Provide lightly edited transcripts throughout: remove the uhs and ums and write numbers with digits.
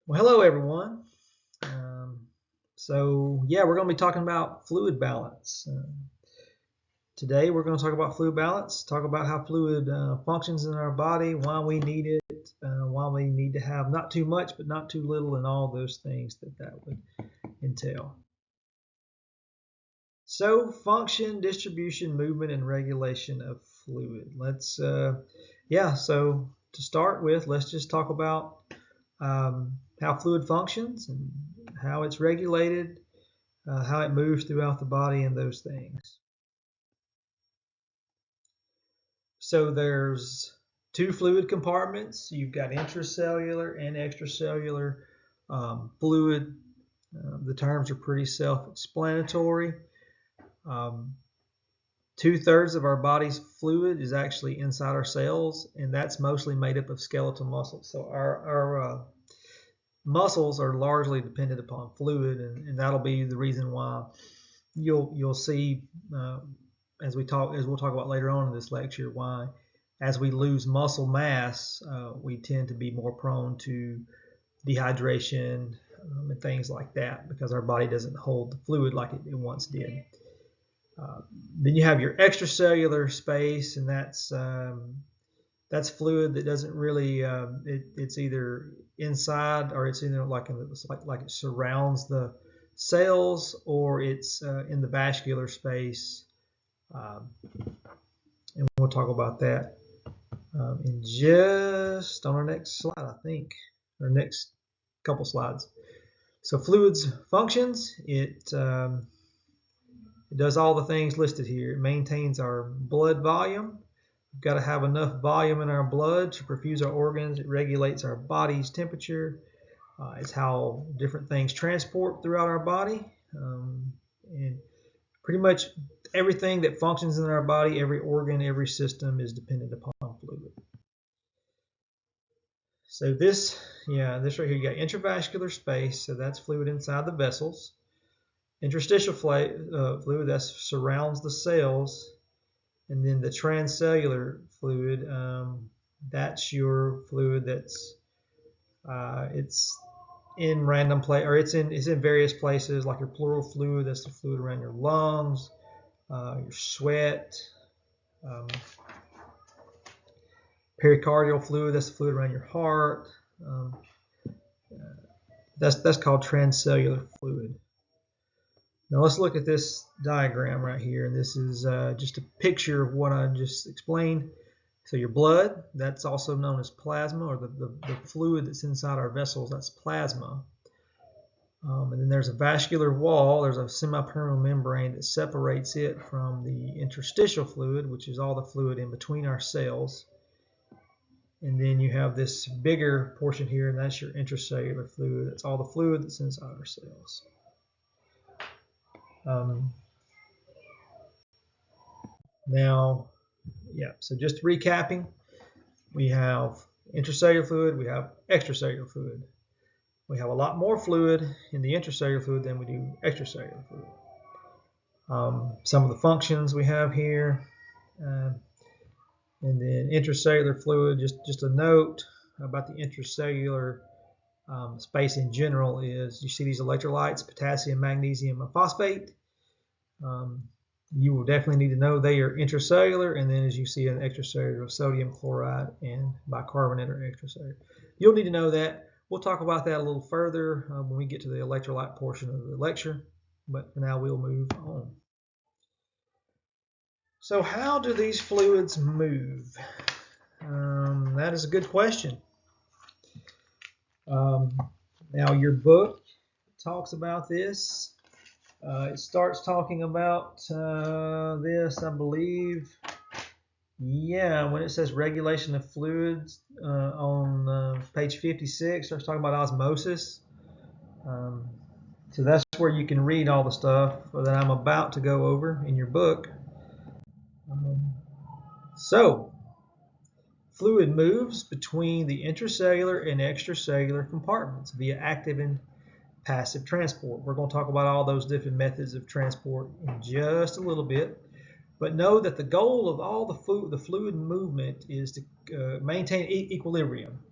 Well, hello everyone. We're going to be talking about fluid balance. Today, we're going to talk about fluid balance, talk about how fluid functions in our body, why we need it, why we need to have not too much but not too little, and all those things that would entail. So, function, distribution, movement, and regulation of fluid. So to start with, let's just talk about how fluid functions and how it's regulated, how it moves throughout the body, and those things. So there's two fluid compartments. You've got intracellular and extracellular fluid. The terms are pretty self-explanatory. Um, 2/3 of our body's fluid is actually inside our cells, and that's mostly made up of skeletal muscles. So our muscles are largely dependent upon fluid, and that'll be the reason why you'll see as we'll talk about later on in this lecture, why as we lose muscle mass, we tend to be more prone to dehydration and things like that because our body doesn't hold the fluid like it once did. Then you have your extracellular space, and that's fluid that doesn't really it's either inside or it's either like it surrounds the cells, or it's in the vascular space, um, and we'll talk about that in just on our next slide, I think, or next couple slides. So fluids functions, it does all the things listed here. It maintains our blood volume. We've got to have enough volume in our blood to perfuse our organs. It regulates our body's temperature. It's how different things transport throughout our body. And pretty much everything that functions in our body, every organ, every system is dependent upon fluid. So this right here, you got intravascular space, so that's fluid inside the vessels. Interstitial fluid that surrounds the cells, and then the transcellular fluid, that's your fluid that's it's in random place, or it's in various places, like your pleural fluid, that's the fluid around your lungs, your sweat, um, pericardial fluid, that's the fluid around your heart. That's called transcellular fluid. Now let's look at this diagram right here. This is just a picture of what I just explained. So your blood, that's also known as plasma, or the fluid that's inside our vessels, that's plasma. And then there's a vascular wall, there's a semipermeable membrane that separates it from the interstitial fluid, which is all the fluid in between our cells. And then you have this bigger portion here, and that's your intracellular fluid. That's all the fluid that's inside our cells. So just recapping, we have intracellular fluid, we have extracellular fluid. We have a lot more fluid in the intracellular fluid than we do extracellular fluid. Some of the functions we have here, and then intracellular fluid, just a note about the intracellular space in general is you see these electrolytes, potassium, magnesium, and phosphate. You will definitely need to know they are intracellular, and then as you see an extracellular, sodium chloride and bicarbonate are extracellular. You'll need to know that. We'll talk about that a little further when we get to the electrolyte portion of the lecture, but for now we'll move on. So how do these fluids move? That is a good question. Now your book talks about this. It starts talking about this, I believe. Yeah, when it says regulation of fluids on page 56, starts talking about osmosis. So that's where you can read all the stuff that I'm about to go over in your book. So, fluid moves between the intracellular and extracellular compartments via active and passive transport. We're going to talk about all those different methods of transport in just a little bit. But know that the goal of all the fluid movement is to maintain equilibrium.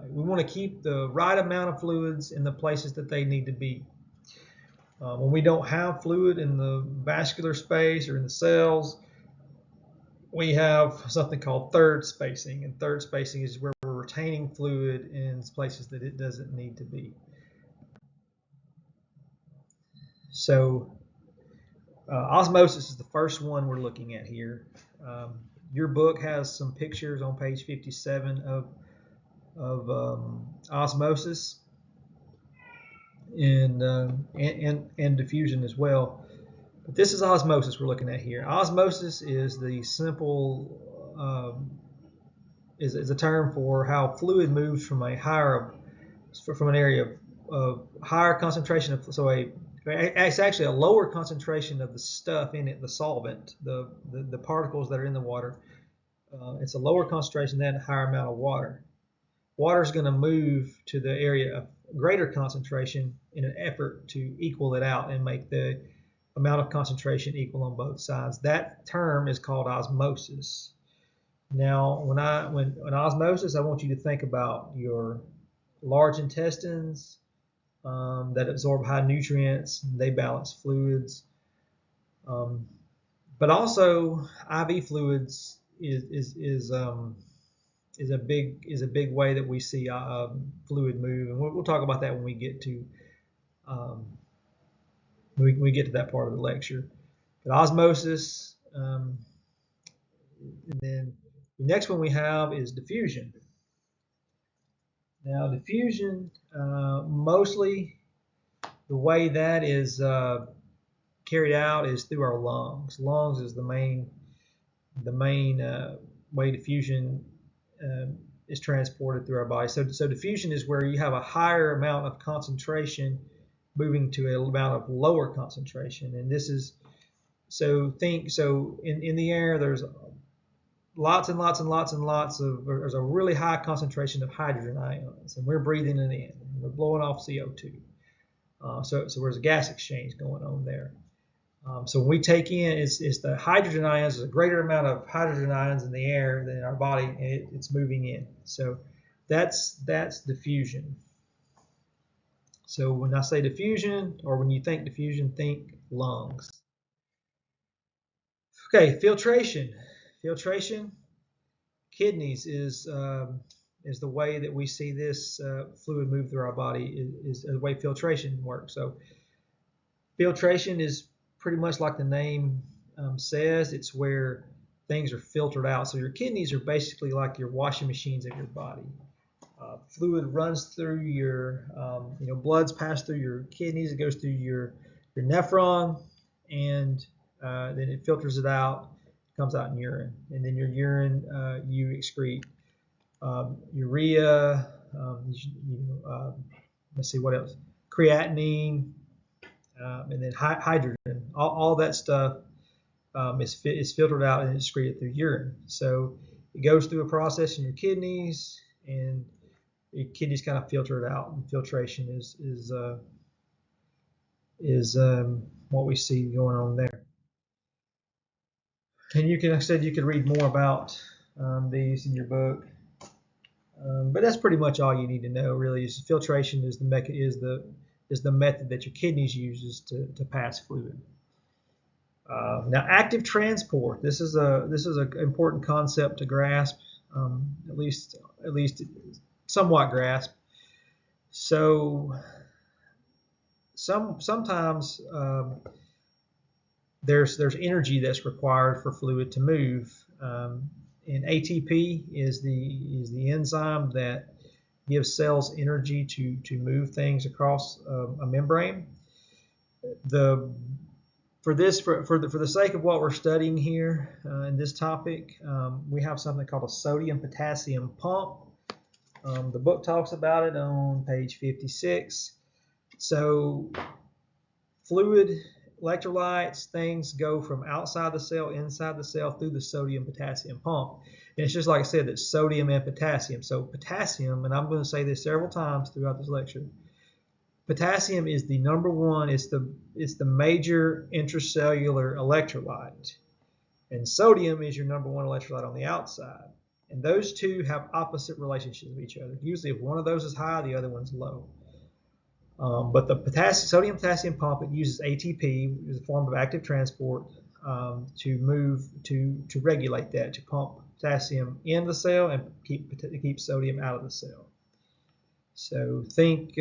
We want to keep the right amount of fluids in the places that they need to be. When we don't have fluid in the vascular space or in the cells, we have something called third spacing, and third spacing is where we're retaining fluid in places that it doesn't need to be. So osmosis is the first one we're looking at here. Your book has some pictures on page 57 of osmosis and diffusion as well. But this is osmosis we're looking at here. Osmosis is the simple is a term for how fluid moves from an area of higher concentration of it's actually a lower concentration of the stuff in it, the solvent, the particles that are in the water. It's a lower concentration than a higher amount of water. Water is going to move to the area of greater concentration in an effort to equal it out and make the amount of concentration equal on both sides. That term is called osmosis. Now, when osmosis, I want you to think about your large intestines that absorb high nutrients. They balance fluids, but also IV fluids is a big way that we see fluid move, and we'll talk about that when we get to that part of the lecture. But osmosis, and then the next one we have is diffusion. Now, diffusion, mostly the way that is carried out is through our lungs. Lungs is the main way diffusion is transported through our body. So diffusion is where you have a higher amount of concentration moving to an amount of lower concentration, and this is in the air there's lots and lots and lots and lots of there's a really high concentration of hydrogen ions, and we're breathing it in, and we're blowing off CO2. So there's a gas exchange going on there. So when we take in, it's the hydrogen ions. There's a greater amount of hydrogen ions in the air than in our body, and it's moving in. So that's diffusion. So when I say diffusion, or when you think diffusion, think lungs. Okay, filtration. Filtration, kidneys is the way that we see this fluid move through our body is the way filtration works. So filtration is pretty much like the name says. It's where things are filtered out. So your kidneys are basically like your washing machines of your body. Fluid runs through your, blood's passed through your kidneys. It goes through your nephron, and then it filters it out. Comes out in urine, and then your urine you excrete urea. Let's see what else. Creatinine, and then hydrogen. All that stuff is filtered out and excreted through urine. So it goes through a process in your kidneys, and your kidneys kind of filter it out. And filtration is what we see going on there. And you could read more about these in your book, but that's pretty much all you need to know. Really, is filtration is the method that your kidneys uses to pass fluid. Now, active transport. This is an important concept to grasp, at least somewhat grasp. So sometimes there's energy that's required for fluid to move, and ATP is the enzyme that gives cells energy to move things across a membrane. For the sake of what we're studying here in this topic, we have something called a sodium-potassium pump. The book talks about it on page 56. So fluid, electrolytes, things go from outside the cell, inside the cell through the sodium-potassium pump. And it's just like I said, that sodium and potassium. So potassium, and I'm going to say this several times throughout this lecture, potassium is the number one, it's the major intracellular electrolyte. And sodium is your number one electrolyte on the outside. And those two have opposite relationships with each other. Usually if one of those is high, the other one's low. But the sodium potassium pump, it uses ATP, which is a form of active transport, to regulate that, to pump potassium in the cell and keep sodium out of the cell. So think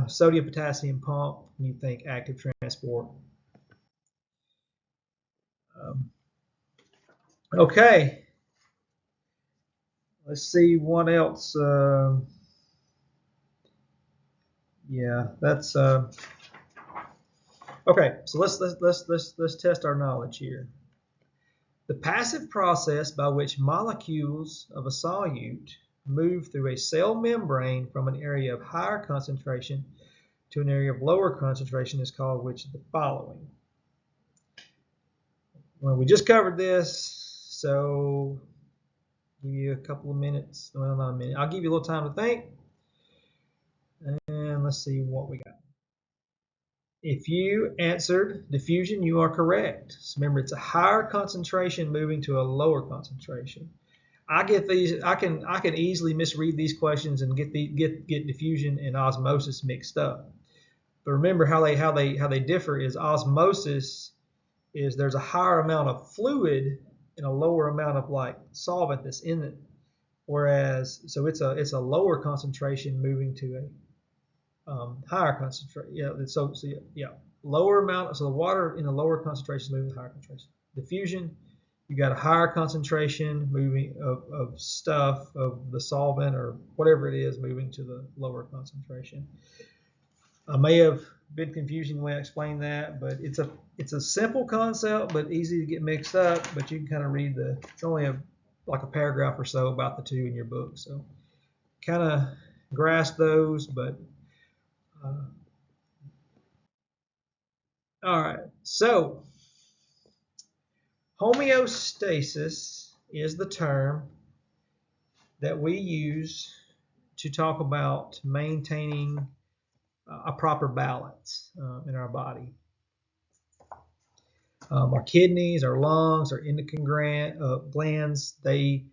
sodium potassium pump when you think active transport. Okay, let's see what else. Yeah, that's okay. So let's test our knowledge here. The passive process by which molecules of a solute move through a cell membrane from an area of higher concentration to an area of lower concentration is called which of the following? Well, we just covered this, so give you a couple of minutes. Well, not a minute. I'll give you a little time to think. And let's see what we got. If you answered diffusion, you are correct. So remember, it's a higher concentration moving to a lower concentration. I get these. I can easily misread these questions and get diffusion and osmosis mixed up. But remember how they differ is osmosis is there's a higher amount of fluid and a lower amount of like solvent that's in it. Whereas so it's a lower concentration moving to a higher concentration. Lower amount. So the water in the lower concentration moving to higher concentration. Diffusion, you got a higher concentration moving of stuff of the solvent or whatever it is moving to the lower concentration. I may have been confusing when I explained that, but it's a simple concept, but easy to get mixed up. But you can kind of read it's only like a paragraph or so about the two in your book, so kind of grasp those, but. All right, so homeostasis is the term that we use to talk about maintaining a proper balance in our body. Our kidneys, our lungs, our endocrine glands, they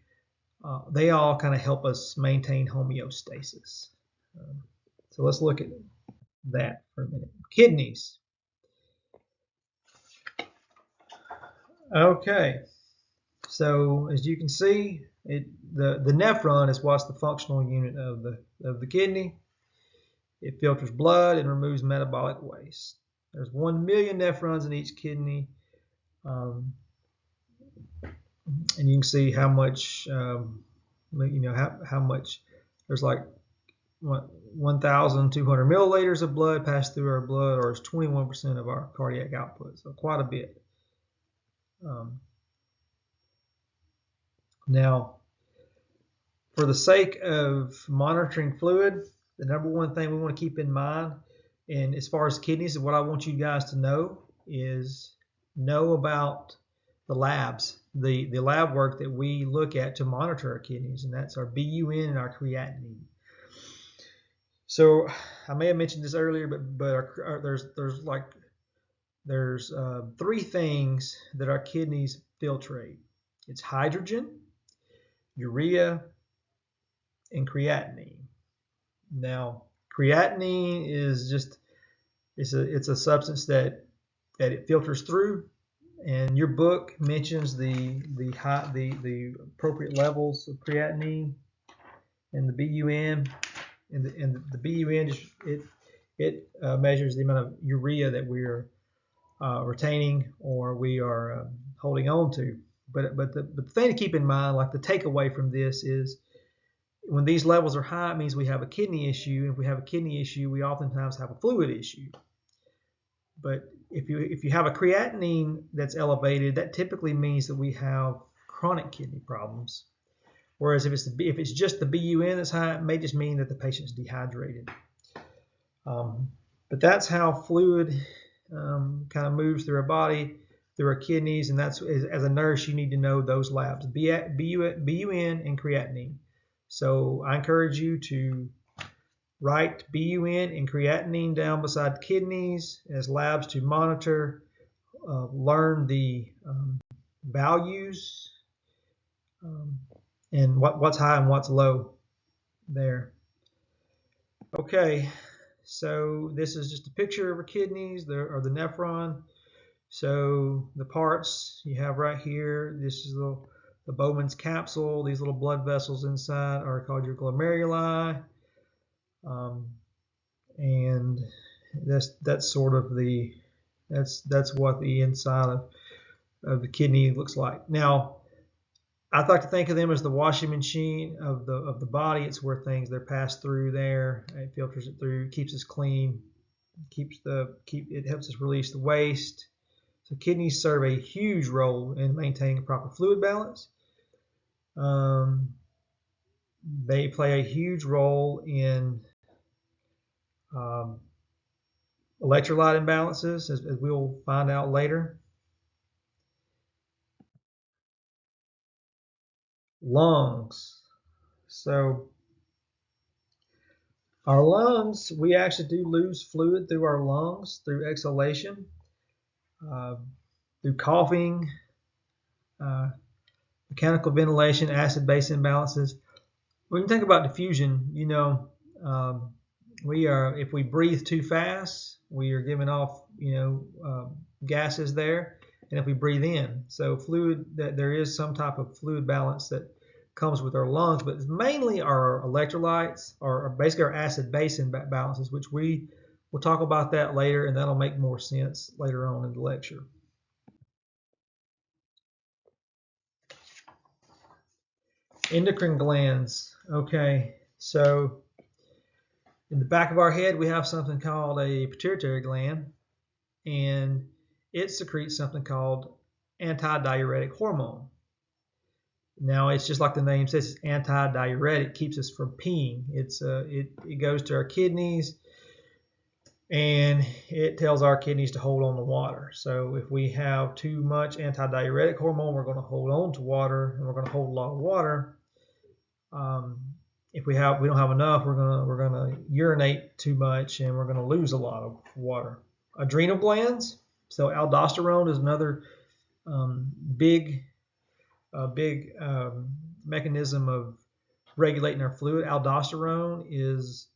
all kind of help us maintain homeostasis. So let's look at that for a minute. Kidneys. Okay, so as you can see, the nephron is what's the functional unit of the kidney. It filters blood and removes metabolic waste. There's 1 million nephrons in each kidney, and you can see how much how much there's like 1,200 milliliters of blood pass through our blood, or it's 21% of our cardiac output, so quite a bit. Now, for the sake of monitoring fluid, the number one thing we want to keep in mind, and as far as kidneys, what I want you guys to know is know about the labs, the lab work that we look at to monitor our kidneys, and that's our BUN and our creatinine. So I may have mentioned this earlier, but there's three things that our kidneys filtrate. It's hydrogen, urea, and creatinine. Now, creatinine is just it's a substance that it filters through, and your book mentions the appropriate levels of creatinine and the BUN, and the BUN just it measures the amount of urea that we are retaining or we are holding on to. But the thing to keep in mind, like the takeaway from this is, when these levels are high, it means we have a kidney issue. If we have a kidney issue, we oftentimes have a fluid issue. But if you have a creatinine that's elevated, that typically means that we have chronic kidney problems. Whereas if it's just the BUN that's high, it may just mean that the patient's dehydrated. But that's how fluid kind of moves through our body, through our kidneys, and that's, as a nurse, you need to know those labs, BUN and creatinine. So I encourage you to write BUN and creatinine down beside kidneys as labs to monitor, learn the values, and what's high and what's low there. Okay, so this is just a picture of our kidneys, or the nephron. So the parts you have right here, this is the Bowman's capsule. These little blood vessels inside are called your glomeruli, and that's sort of that's what the inside of the kidney looks like. Now, I like to think of them as the washing machine of the body. It's where they're passed through there. It filters it through, keeps us clean, it helps us release the waste. So kidneys serve a huge role in maintaining a proper fluid balance. They play a huge role in electrolyte imbalances, as we'll find out later. Lungs. So our lungs, we actually do lose fluid through our lungs through exhalation, through coughing, mechanical ventilation, acid-base imbalances. When you think about diffusion, if we breathe too fast, we are giving off, gases there, and if we breathe in, so fluid, that there is some type of fluid balance that comes with our lungs, but it's mainly our electrolytes, or basically our acid-base imbalances, which we'll talk about that later, and that'll make more sense later on in the lecture. Endocrine glands. Okay, so in the back of our head, we have something called a pituitary gland, and it secretes something called antidiuretic hormone. Now, it's just like the name says, it's antidiuretic, keeps us from peeing. It goes to our kidneys, and it tells our kidneys to hold on to water. So if we have too much antidiuretic hormone, we're going to hold on to water, and we're going to hold a lot of water. If we don't have enough, we're gonna urinate too much, and we're gonna lose a lot of water. Adrenal glands. So aldosterone is another big mechanism of regulating our fluid. Aldosterone is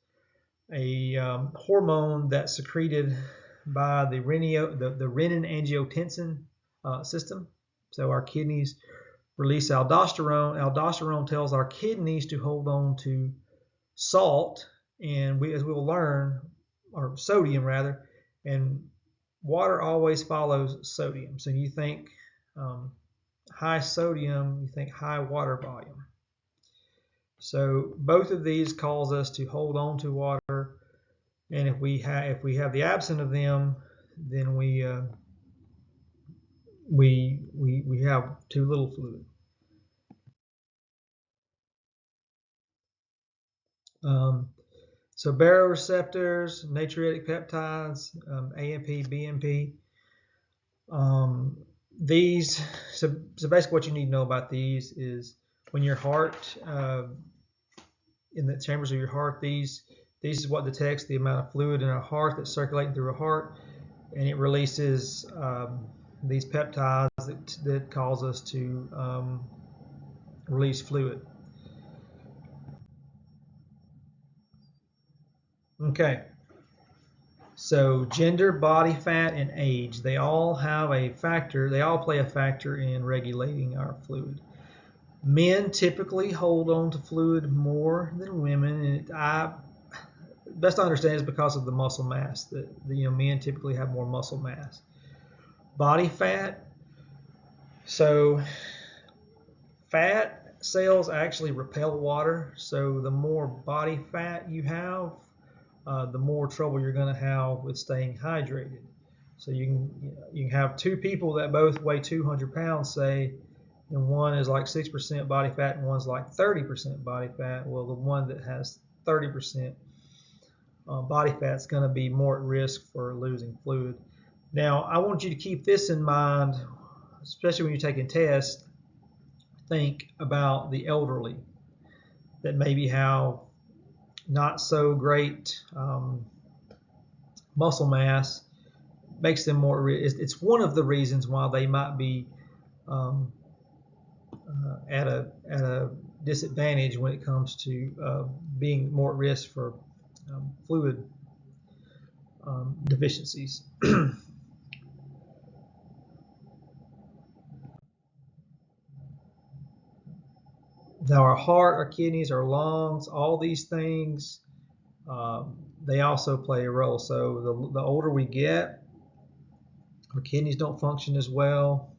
a hormone that's secreted by the renin-angiotensin system. So our kidneys release aldosterone. Aldosterone tells our kidneys to hold on to salt, and as we will learn, or sodium rather, and water always follows sodium. So you think high sodium, you think high water volume. So both of these cause us to hold on to water, and if we have the absence of them, then we have too little fluid. So baroreceptors, natriuretic peptides, AMP, BMP. These, so basically what you need to know about these is when your heart, in the chambers of your heart, these is what detects the amount of fluid in a heart that's circulating through a heart, and it releases these peptides that cause us to release fluid. Okay. So gender, body fat, and age, they all have a factor, they all play a factor in regulating our fluid. Men typically hold on to fluid more than women, and best I understand is because of the muscle mass, that men typically have more muscle mass. Body fat, so fat cells actually repel water, so the more body fat you have, the more trouble you're going to have with staying hydrated. So you can have two people that both weigh 200 pounds, say, and one is like 6% body fat and one's like 30% body fat. Well, the one that has 30% body fat is going to be more at risk for losing fluid. Now, I want you to keep this in mind, especially when you're taking tests. Think about the elderly that maybe have not so great muscle mass, makes them more. It's one of the reasons why they might be at a disadvantage when it comes to being more at risk for fluid deficiencies. Now, our heart, our kidneys, our lungs, all these things, they also play a role. So the older we get, our kidneys don't function as well.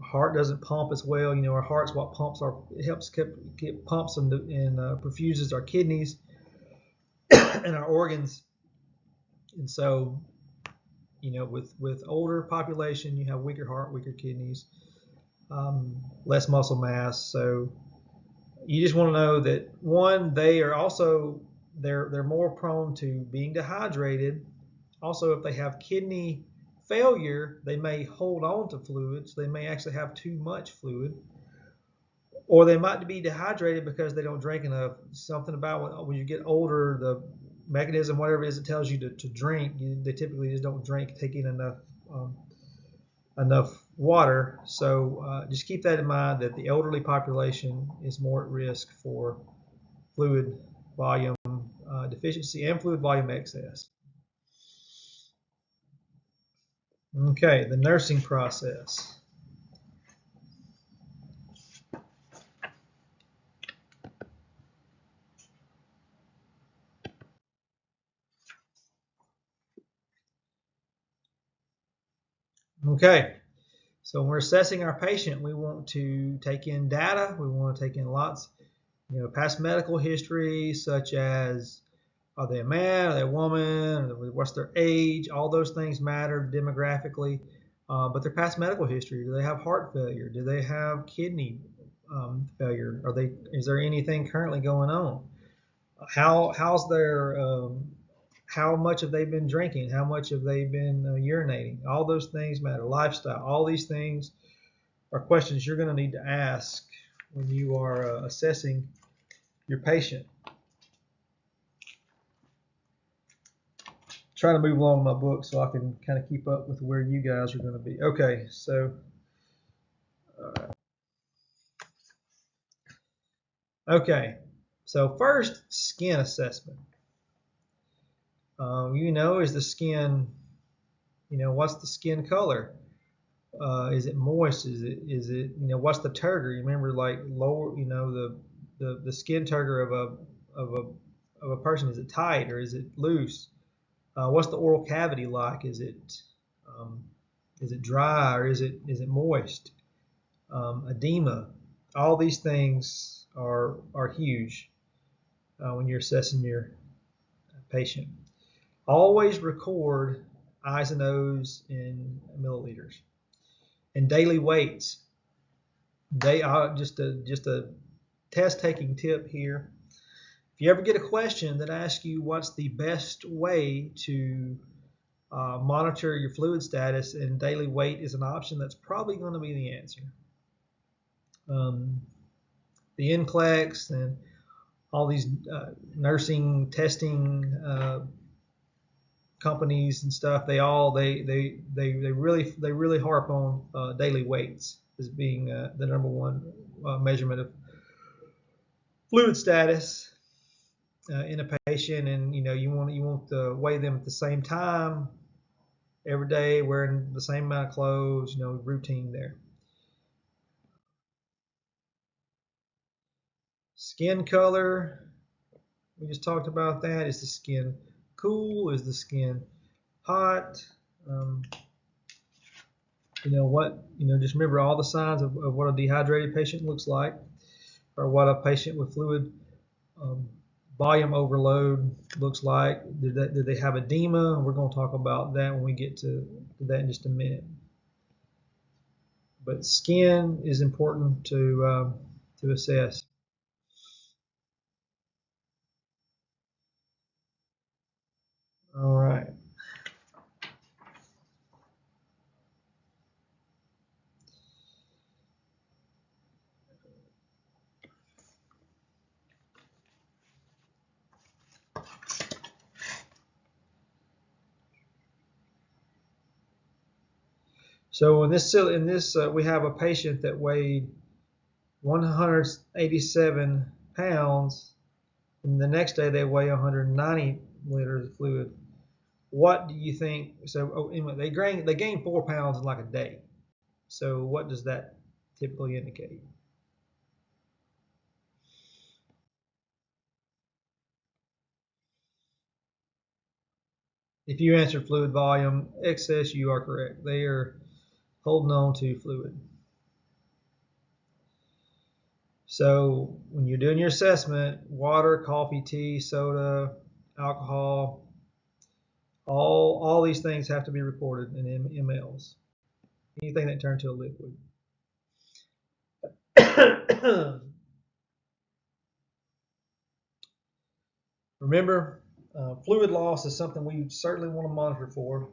Our heart doesn't pump as well. You know, our heart's what pumps our, it helps keep pumps and perfuses our kidneys and our organs. And so, you know, with older population, you have weaker heart, weaker kidneys, less muscle mass. So you just want to know that one, they are also they're more prone to being dehydrated. Also, if they have kidney failure, they may hold on to fluids. They may actually have too much fluid, or they might be dehydrated because they don't drink enough. Something about when you get older, the mechanism, whatever it is, it tells you to drink. They typically just don't drink, take in enough water. So just keep that in mind, that the elderly population is more at risk for fluid volume deficiency and fluid volume excess. Okay, the nursing process. Okay, so when we're assessing our patient, we want to take in data. We want to take in lots, you know, past medical history, such as are they a man, are they a woman, what's their age, all those things matter demographically. But their past medical history, do they have heart failure? Do they have kidney failure? Is there anything currently going on? How's their how much have they been drinking? How much have they been urinating? All those things matter. Lifestyle, all these things are questions you're going to need to ask when you are assessing your patient. Trying to move along my book so I can kind of keep up with where you guys are going to be. Okay, so okay, so first, skin assessment. You know, is the skin, you know, what's the skin color? Is it moist? Is it you know, what's the turgor? You remember, like, lower, you know, the skin turgor of a person, is it tight or is it loose? What's the oral cavity like? Um, is it dry or is it moist? Edema. All these things are huge when you're assessing your patient. Always record I's and O's in milliliters. And daily weights. They are just a test taking tip here. If you ever get a question that asks you what's the best way to monitor your fluid status, and daily weight is an option, that's probably going to be the answer. The NCLEX and all these nursing testing companies and stuff, they really harp on daily weights as being the number one measurement of fluid status in a patient. And you know, you want to weigh them at the same time every day, wearing the same amount of clothes, you know, routine there. Skin color, we just talked about that. Is the skin cool? Is the skin hot? You know what? You know, just remember all the signs of what a dehydrated patient looks like, or what a patient with fluid volume overload looks like. Did they have edema? We're going to talk about that when we get to that in just a minute. But skin is important to assess. All right. So in this we have a patient that weighed 187 pounds, and the next day they weigh 190 liters of fluid. What do you think? So anyway, they gain 4 pounds in like a day. So what does that typically indicate? If you answered fluid volume excess, you are correct. They are holding on to fluid. So when you're doing your assessment, water, coffee, tea, soda, alcohol, all these things have to be reported in mLs. Anything that turns to a liquid. Remember, fluid loss is something we certainly want to monitor for.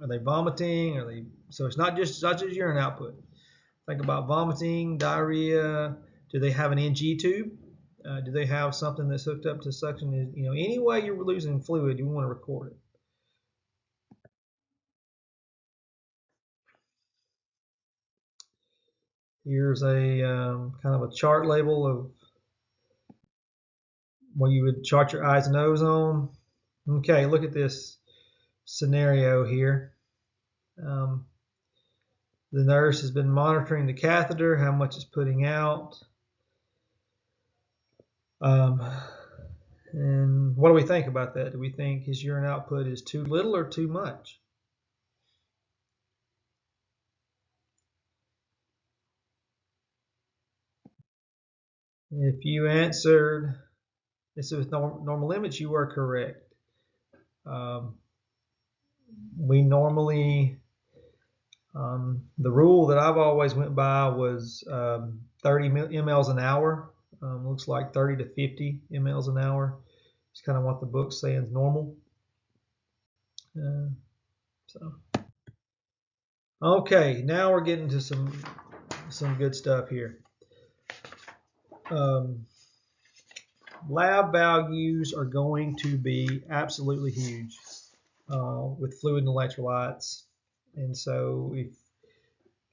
Are they vomiting? So it's not just urine output. Think about vomiting, diarrhea. Do they have an NG tube? Do they have something that's hooked up to suction? Any way you're losing fluid, you want to record it. Here's a kind of a chart label of what you would chart your eyes and nose on. Okay, look at this scenario here. The nurse has been monitoring the catheter, how much it's putting out. And what do we think about that? Do we think his urine output is too little or too much? If you answered this with normal limits, you are correct. We normally, the rule that I've always went by was 30 mLs an hour. Looks like 30 to 50 mLs an hour. It's kind of what the book's saying is normal. Okay, now we're getting to some good stuff here. Lab values are going to be absolutely huge with fluid and electrolytes, and so if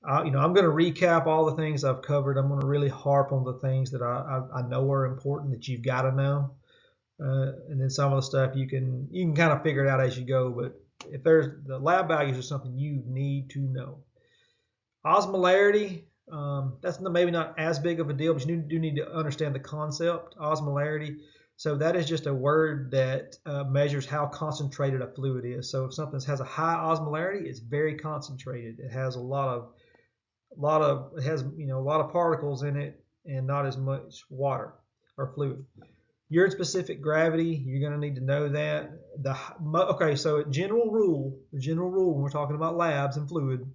I'm going to recap all the things I've covered. I'm going to really harp on the things that I know are important that you've got to know, and then some of the stuff you can kind of figure it out as you go. But if there's the lab values are something you need to know. Osmolarity, that's maybe not as big of a deal, but you do need to understand the concept. Osmolarity, so that is just a word that measures how concentrated a fluid is. So if something has a high osmolarity, it's very concentrated. It has a lot of particles in it and not as much water or fluid. Urine specific gravity, you're going to need to know that. Okay, so the general rule when we're talking about labs and fluid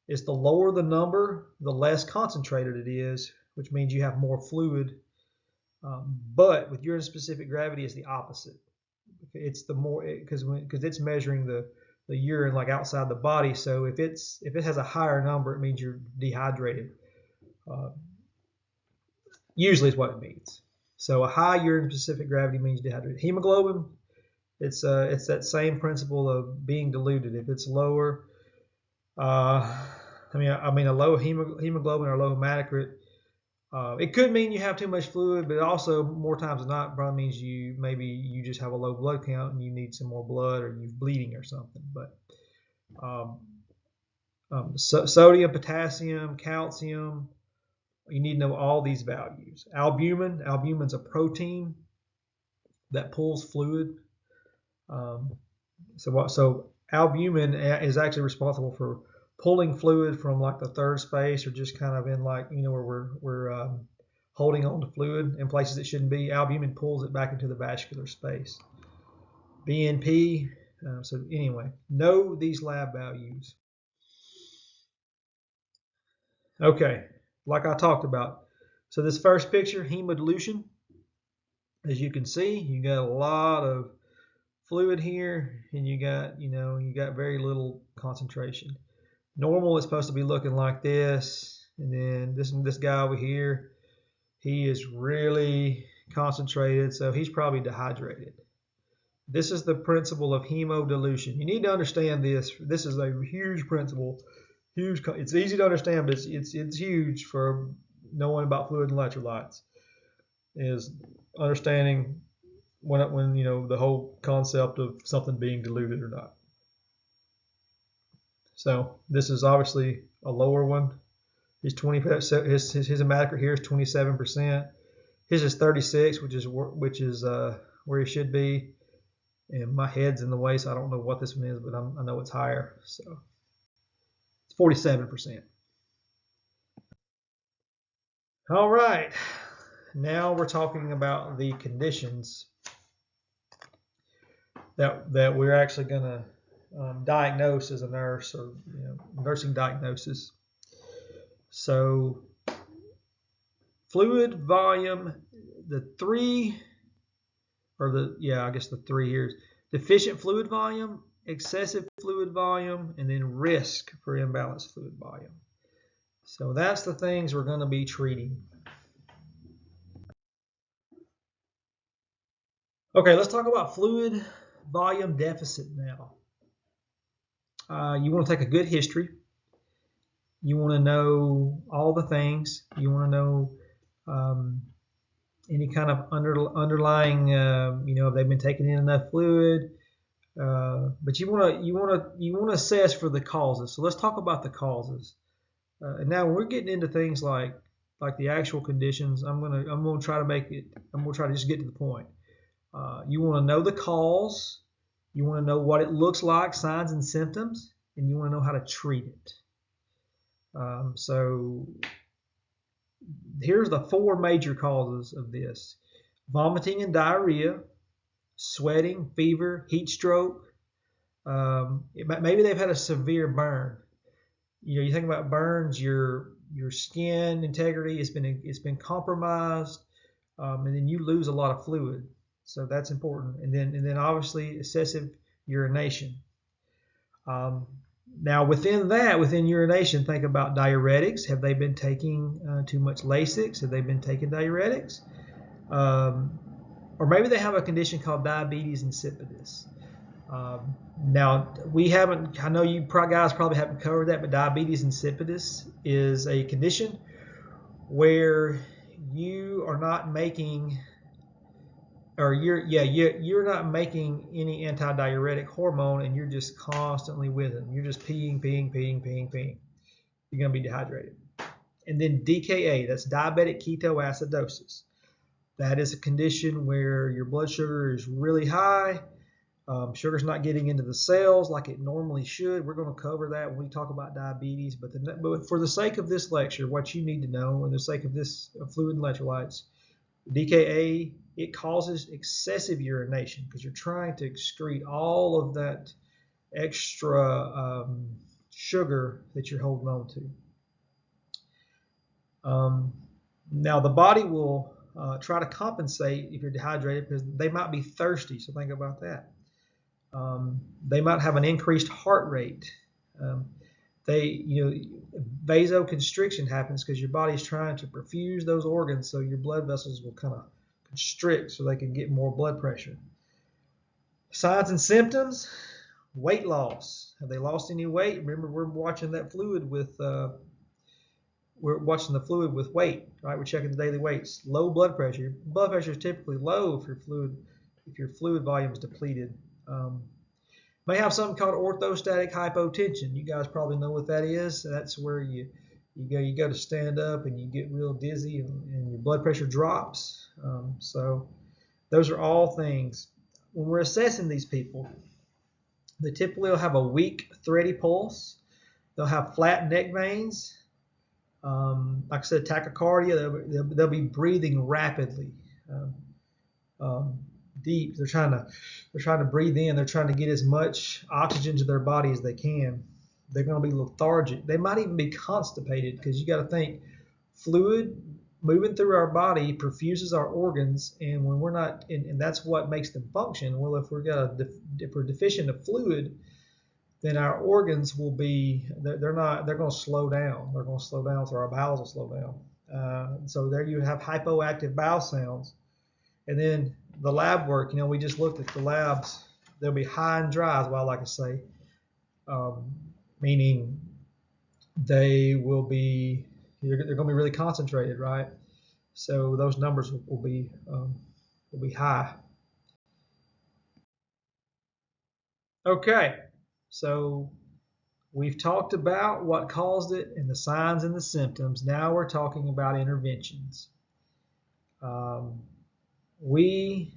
is the lower the number, the less concentrated it is, which means you have more fluid. But with urine specific gravity, it's the opposite. It's the more because it's measuring the urine like outside the body. So if it has a higher number, it means you're dehydrated. Usually is what it means. So a high urine specific gravity means dehydrated. Hemoglobin, it's that same principle of being diluted. If it's lower, a low hemoglobin or low hematocrit, it could mean you have too much fluid, but also more times than not probably means you just have a low blood count and you need some more blood or you're bleeding or something. But sodium, potassium, calcium, you need to know all these values. Albumin's a protein that pulls fluid. So albumin is actually responsible for pulling fluid from like the third space or just kind of in like where we're holding on to fluid in places it shouldn't be. Albumin pulls it back into the vascular space. BNP. So anyway, know these lab values. Okay, like I talked about. So this first picture, hemodilution. As you can see, you got a lot of fluid here, and you got very little concentration. Normal is supposed to be looking like this, and then this guy over here, he is really concentrated, so he's probably dehydrated. This is the principle of hemodilution. You need to understand this. This is a huge principle. Huge. It's easy to understand, but it's huge for knowing about fluid and electrolytes is understanding when the whole concept of something being diluted or not. So this is obviously a lower one. His 20 his hematocrit here is 27%. His is 36, which is where he should be. And my head's in the way, so I don't know what this one is, but I know it's higher. So it's 47%. All right. Now we're talking about the conditions that we're actually going to diagnose as a nurse, or nursing diagnosis. So fluid volume, the three here is deficient fluid volume, excessive fluid volume, and then risk for imbalanced fluid volume. So that's the things we're going to be treating. Okay, let's talk about fluid volume deficit now. You want to take a good history. You want to know all the things. You want to know any kind of underlying, if they've been taking in enough fluid. But you want to assess for the causes. So let's talk about the causes. And now when we're getting into things like the actual conditions, I'm gonna try to just get to the point. You want to know the cause. You want to know what it looks like, signs and symptoms, and you want to know how to treat it. So here's the 4 major causes of this: vomiting and diarrhea, sweating, fever, heat stroke. Maybe they've had a severe burn. You think about burns, your skin integrity it's been compromised, and then you lose a lot of fluid. So that's important. And then obviously excessive urination. Now within urination, think about diuretics. Have they been taking too much Lasix? Have they been taking diuretics? Or maybe they have a condition called diabetes insipidus. Now I know you guys probably haven't covered that, but diabetes insipidus is a condition where you are not making, or you're not making any antidiuretic hormone, and you're just constantly with it. You're just peeing. You're going to be dehydrated. And then DKA, that's diabetic ketoacidosis. That is a condition where your blood sugar is really high. Sugar's not getting into the cells like it normally should. We're going to cover that when we talk about diabetes. But for the sake of this lecture, what you need to know, and the sake of this fluid and electrolytes, DKA, it causes excessive urination because you're trying to excrete all of that extra sugar that you're holding on to. Now the body will try to compensate if you're dehydrated because they might be thirsty. So think about that. They might have an increased heart rate. Vasoconstriction happens because your body's trying to perfuse those organs, so your blood vessels will kind of constrict so they can get more blood pressure. Signs and symptoms: weight loss. Have they lost any weight? Remember, we're watching that fluid with weight, right? We're checking the daily weights. Low blood pressure. Your blood pressure is typically low if your fluid volume is depleted. May have something called orthostatic hypotension. You guys probably know what that is. That's where you go to stand up and you get real dizzy and your blood pressure drops. So those are all things. When we're assessing these people, they typically will have a weak, thready pulse. They'll have flat neck veins. Like I said, tachycardia. They'll be breathing rapidly, deep. They're trying to breathe in. They're trying to get as much oxygen to their body as they can. They're going to be lethargic. They might even be constipated because you got to think fluid moving through our body perfuses our organs, and when we're not, and that's what makes them function. Well, if we're deficient of fluid, then our organs will be they're going to slow down. They're going to slow down, so our bowels will slow down. So there you have hypoactive bowel sounds. And then the lab work, we just looked at the labs. They'll be high and dry, is what I like to say, meaning they will be, they're going to be really concentrated, right? So those numbers will be high. Okay, so we've talked about what caused it and the signs and the symptoms. Now we're talking about interventions. We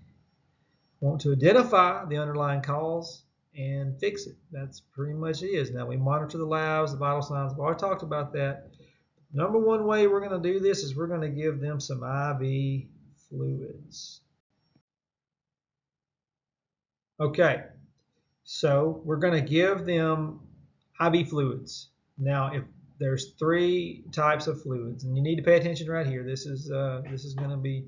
want to identify the underlying cause and fix it. That's pretty much it is. Now we monitor the labs, the vital signs. I've already talked about that. Number one way we're going to do this is we're going to give them some IV fluids. Okay, so we're going to give them IV fluids. Now, if there's 3 types of fluids, and you need to pay attention right here. This is going to be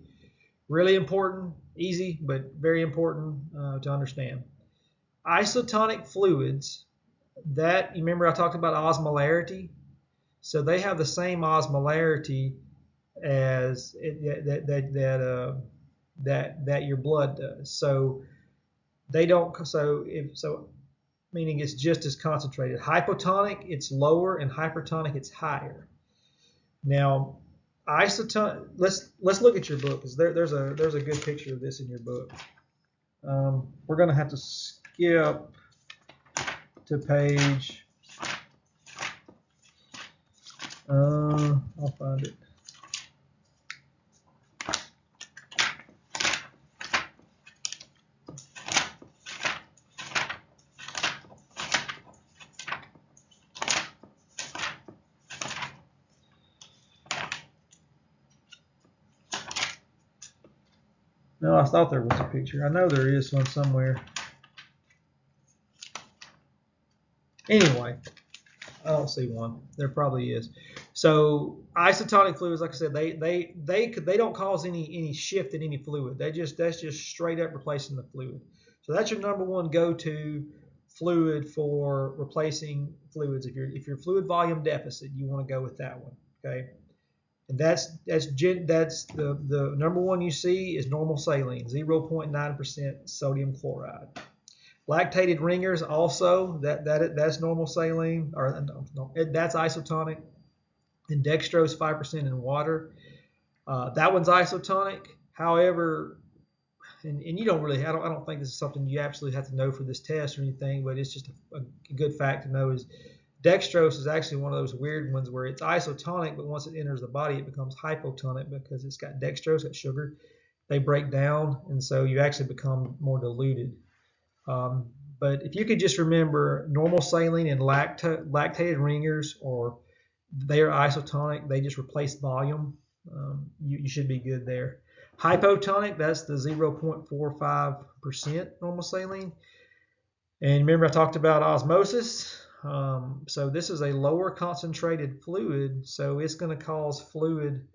really important, easy, but very important to understand. Isotonic fluids, that, you remember I talked about osmolarity? So they have the same osmolarity as that your blood does. So they don't, meaning it's just as concentrated. Hypotonic, it's lower, and hypertonic, it's higher. Now, isotonic, let's look at your book, because there's a good picture of this in your book. We're going to have to skip to page, I'll find it. No, I thought there was a picture. I know there is one somewhere. Anyway, I don't see one. There probably is. So isotonic fluids, like I said, they don't cause any shift in any fluid. That's just straight up replacing the fluid. So that's your number one go-to fluid for replacing fluids. If you're fluid volume deficit, you want to go with that one. Okay. And that's the number one you see is normal saline, 0.9% sodium chloride. Lactated ringers also, that's normal saline, or that's isotonic. And dextrose 5% in water. That one's isotonic. However, and you don't really, I don't think this is something you absolutely have to know for this test or anything, but it's just a good fact to know is dextrose is actually one of those weird ones where it's isotonic, but once it enters the body, it becomes hypotonic because it's got dextrose, that sugar. They break down, and so you actually become more diluted. But if you could just remember normal saline and lactated ringers, or they are isotonic, they just replace volume, you should be good there. Hypotonic, that's the 0.45% normal saline. And remember I talked about osmosis. So this is a lower concentrated fluid, so it's going to cause fluid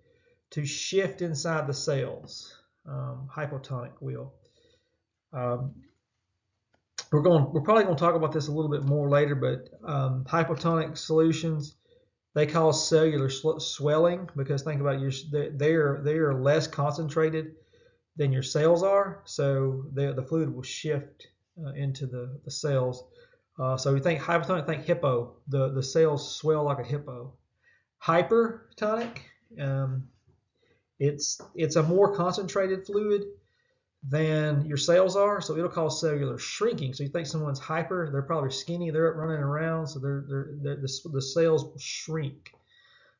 to shift inside the cells. Hypotonic will. We're probably going to talk about this a little bit more later, but hypotonic solutions, they cause cellular swelling, because think about it, they are less concentrated than your cells are, so the fluid will shift into the cells. So we think hypotonic, think hippo. The cells swell like a hippo. Hypertonic, it's a more concentrated fluid than your cells are, so it'll cause cellular shrinking. So you think someone's hyper, they're probably skinny, they're running around, so the cells will shrink.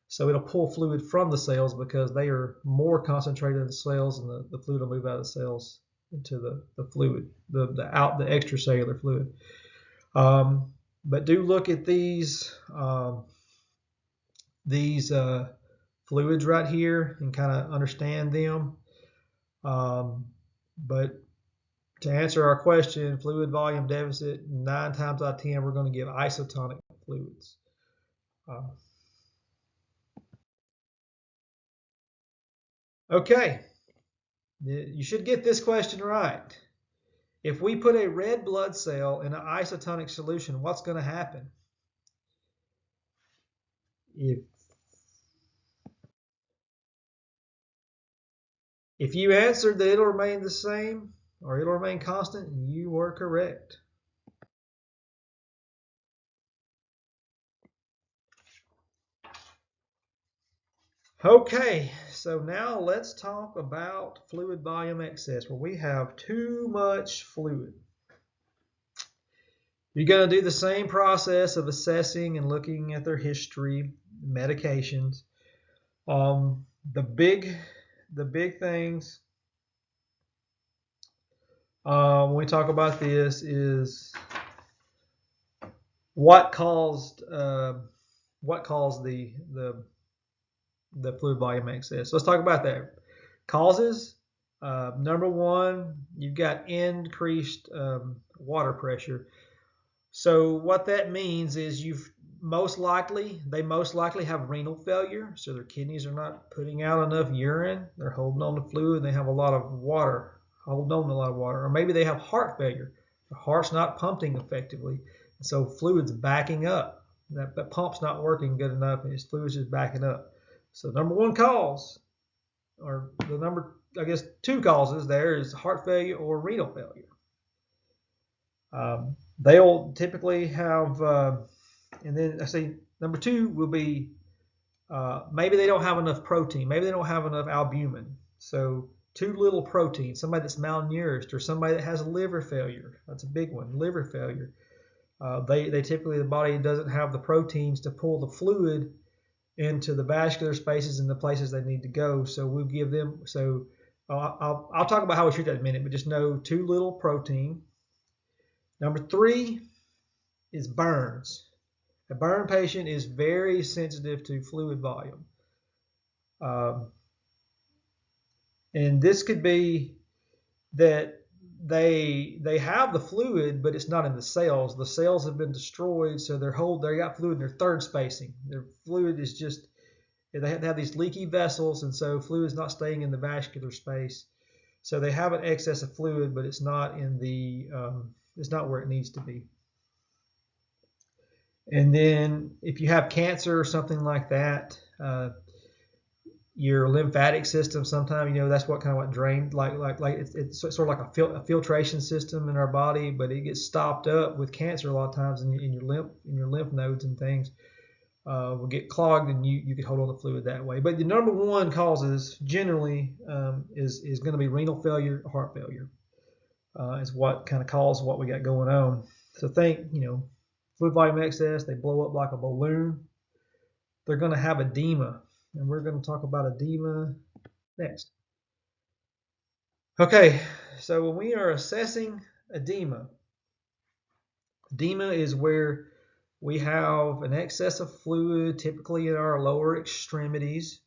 So it'll pull fluid from the cells because they are more concentrated in the cells, and the fluid will move out of the cells into the fluid, the extracellular fluid. But do look at these fluids right here and kind of understand them. But to answer our question, fluid volume deficit, 9 times out of 10, we're going to give isotonic fluids. Okay, you should get this question right. If we put a red blood cell in an isotonic solution, what's going to happen? If you answered that it'll remain the same or it'll remain constant, you were correct. Okay, so now let's talk about fluid volume excess, where we have too much fluid. You're going to do the same process of assessing and looking at their history, medications. Um, the big, the big things when we talk about this is what caused the fluid volume excess. So let's talk about that. Causes. Number one, you've got increased water pressure. So what that means is they most likely have renal failure, so their kidneys are not putting out enough urine. They're holding on to fluid. They have a lot of water, holding on to a lot of water. Or maybe they have heart failure. The heart's not pumping effectively, so fluid's backing up. That pump's not working good enough, and its fluid's just backing up. So number one cause, or the two causes there is heart failure or renal failure. They'll typically have, and then I say number two will be maybe they don't have enough protein, maybe they don't have enough albumin. So too little protein, somebody that's malnourished, or somebody that has liver failure. That's a big one, liver failure. They typically, the body doesn't have the proteins to pull the fluid into the vascular spaces and the places they need to go. So we'll give them. So I'll talk about how we treat that in a minute, but just know too little protein. Number three is burns. A burn patient is very sensitive to fluid volume. And this could be that they have the fluid, but it's not in the cells. The cells have been destroyed, so they got fluid in their third spacing. Their fluid is just, they have to have these leaky vessels, and so fluid is not staying in the vascular space. So they have an excess of fluid, but it's not in the it's not where it needs to be. And then if you have cancer or something like that, your lymphatic system, sometimes, that's what drained, like it's sort of like a filtration system in our body, but it gets stopped up with cancer a lot of times in your lymph nodes and things. Will get clogged, and you could hold on to fluid that way. But the number one causes generally is going to be renal failure, heart failure, is what kind of causes what we got going on. So think, fluid volume excess, they blow up like a balloon. They're going to have edema, and we're going to talk about edema next. Okay, so when we are assessing edema, edema is where we have an excess of fluid, typically in our lower extremities,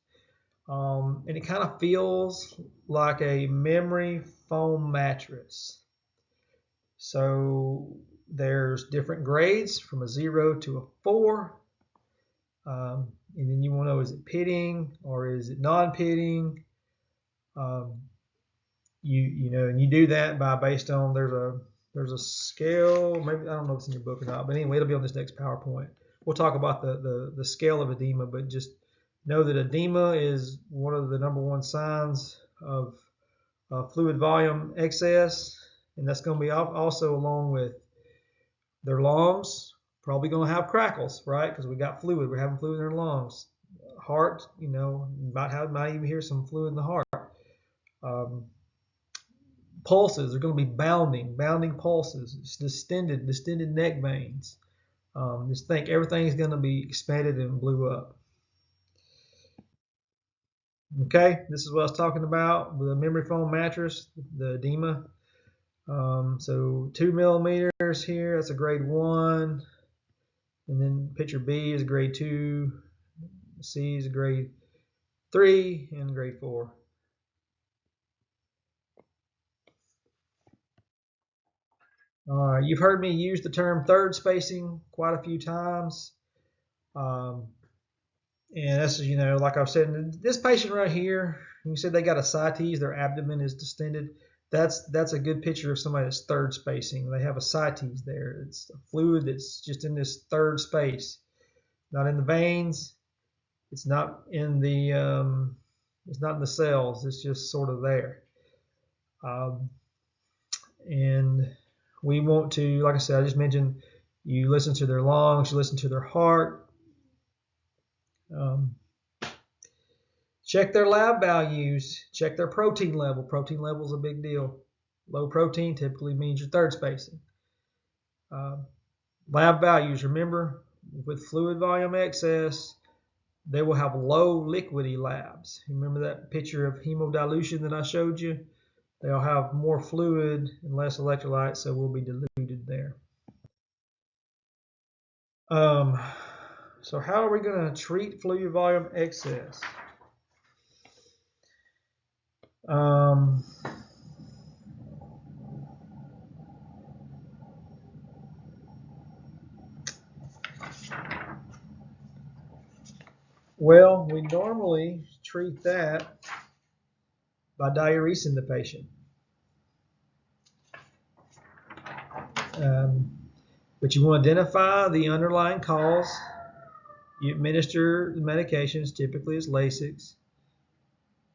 and it kind of feels like a memory foam mattress. So there's different grades from a 0 to a 4. And then you want to know, is it pitting or is it non-pitting? And you do that based on, there's a scale. Maybe, I don't know if it's in your book or not, but anyway, it'll be on this next PowerPoint. We'll talk about the scale of edema, but just know that edema is one of the number one signs of fluid volume excess, and that's going to be also along with their lungs. Probably going to have crackles, right? Because we got fluid. We're having fluid in our lungs. Heart, might even hear some fluid in the heart. Pulses are going to be bounding pulses. It's distended neck veins. Just think everything's going to be expanded and blew up. Okay, this is what I was talking about, the memory foam mattress, the edema. So 2 millimeters here, that's a grade 1. And then picture B is grade 2, C is grade 3, and grade 4. You've heard me use the term third spacing quite a few times. And that's, like I've said, this patient right here, you said they got ascites, their abdomen is distended. That's a good picture of somebody that's third spacing. They have ascites there. It's a fluid that's just in this third space, not in the veins. It's not in the cells. It's just sort of there. And we want to, like I said, I just mentioned, you listen to their lungs, you listen to their heart. Check their lab values. Check their protein level. Protein level is a big deal. Low protein typically means your third spacing. Lab values, remember, with fluid volume excess, they will have low liquidy labs. Remember that picture of hemodilution that I showed you? They'll have more fluid and less electrolytes, so we'll be diluted there. So how are we going to treat fluid volume excess? Well, we normally treat that by diuresing the patient. But you want to identify the underlying cause. You administer the medications, typically it's Lasix.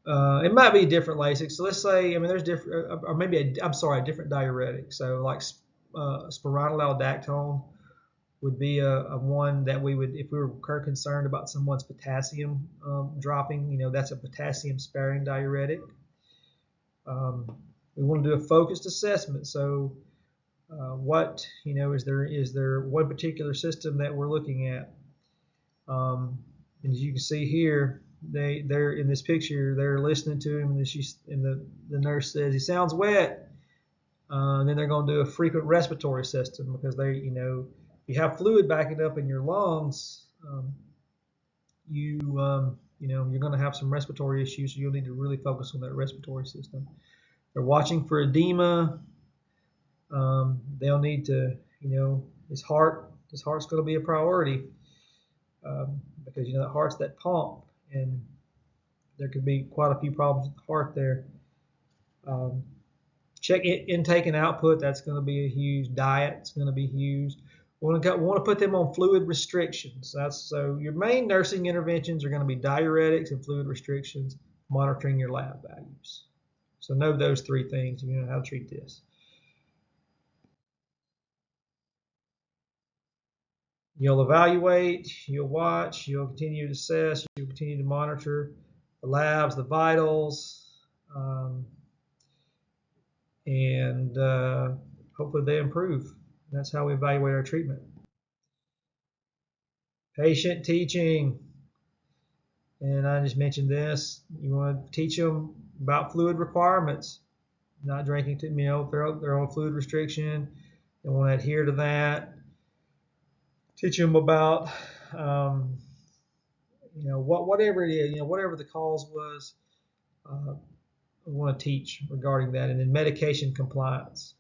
It might be different Lasix. So let's say, there's different, or maybe a different diuretic. So like spironolactone would be a one that we would, if we were concerned about someone's potassium dropping, that's a potassium sparing diuretic. We want to do a focused assessment. So what, is there one particular system that we're looking at? And as you can see here, they're in this picture, they're listening to him, and the nurse says he sounds wet. And then they're going to do a frequent respiratory system, because if you have fluid backing up in your lungs, you're going to have some respiratory issues, so you'll need to really focus on that respiratory system. They're watching for edema. They'll need to, his heart's going to be a priority, because the heart's that pump, and there could be quite a few problems with the heart there. Check intake and output. That's going to be a huge. Diet is going to be huge. We want to put them on fluid restrictions. So your main nursing interventions are going to be diuretics and fluid restrictions, monitoring your lab values. So know those three things, and you know how to treat this. You'll evaluate, you'll watch, you'll continue to assess, you'll continue to monitor the labs, the vitals, and hopefully they improve. That's how we evaluate our treatment. Patient teaching, and I just mentioned this. You want to teach them about fluid requirements, not drinking too, if they're on fluid restriction, they want to adhere to that. Teach them about, whatever it is, whatever the cause was, we want to teach regarding that, and then medication compliance.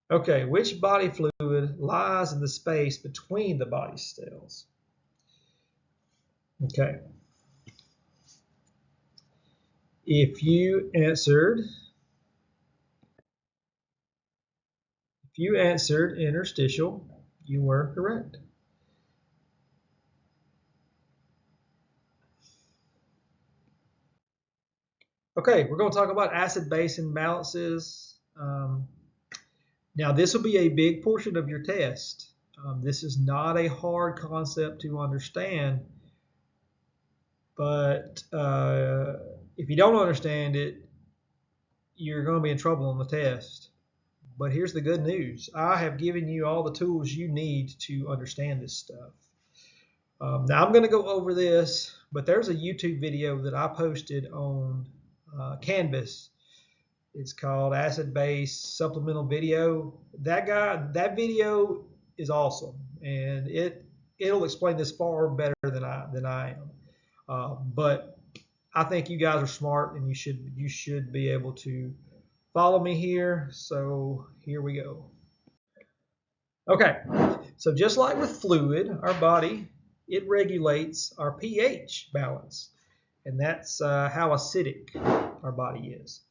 Okay, which body fluid lies in the space between the body cells? Okay. If you answered interstitial, you were correct. Okay, we're going to talk about acid-base imbalances. Now, this will be a big portion of your test. This is not a hard concept to understand, but if you don't understand it, you're going to be in trouble on the test. But here's the good news. I have given you all the tools you need to understand this stuff. Now, I'm going to go over this, but there's a YouTube video that I posted on Canvas. It's called Acid Base Supplemental Video. That video is awesome, and it'll explain this far better than I am. But I think you guys are smart, and you should be able to follow me here. So here we go. Okay, so just like with fluid, our body, it regulates our pH balance, and that's how acidic our body is.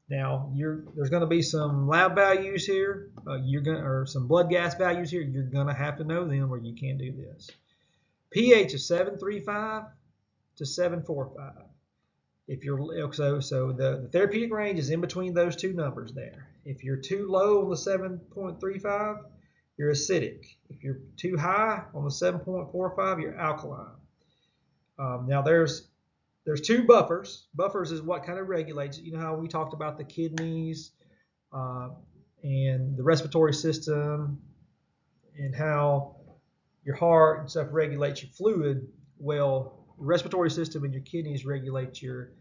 Now, there's going to be some lab values here, or some blood gas values here. You're going to have to know them, or you can't do this. pH is 7.35 to 7.45. If you're so the therapeutic range is in between those two numbers there. If you're too low on the 7.35, you're acidic. If you're too high on the 7.45, you're alkaline. Now there's two buffers. Buffers is what kind of regulates it. You know how we talked about the kidneys uh, and the respiratory system and how your heart and stuff regulates your fluid. Well, the respiratory system and your kidneys regulate your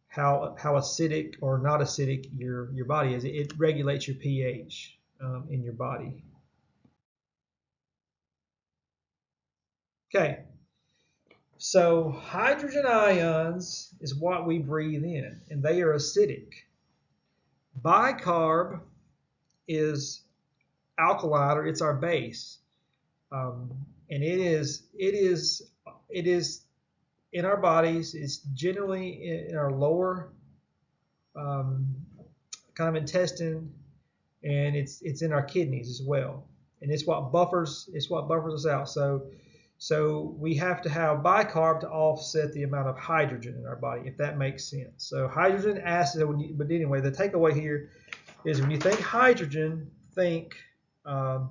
how acidic or not acidic your body is. It regulates your pH in your body. Okay, so hydrogen ions is what we breathe in, and they are acidic. Bicarb is alkaline, or it's our base, and it is in our bodies. It's generally in our lower kind of intestine, and it's in our kidneys as well. And it's what buffers us out. So we have to have bicarb to offset the amount of hydrogen in our body, if that makes sense. So hydrogen, acid. But anyway, the takeaway here is when you think hydrogen, think acid,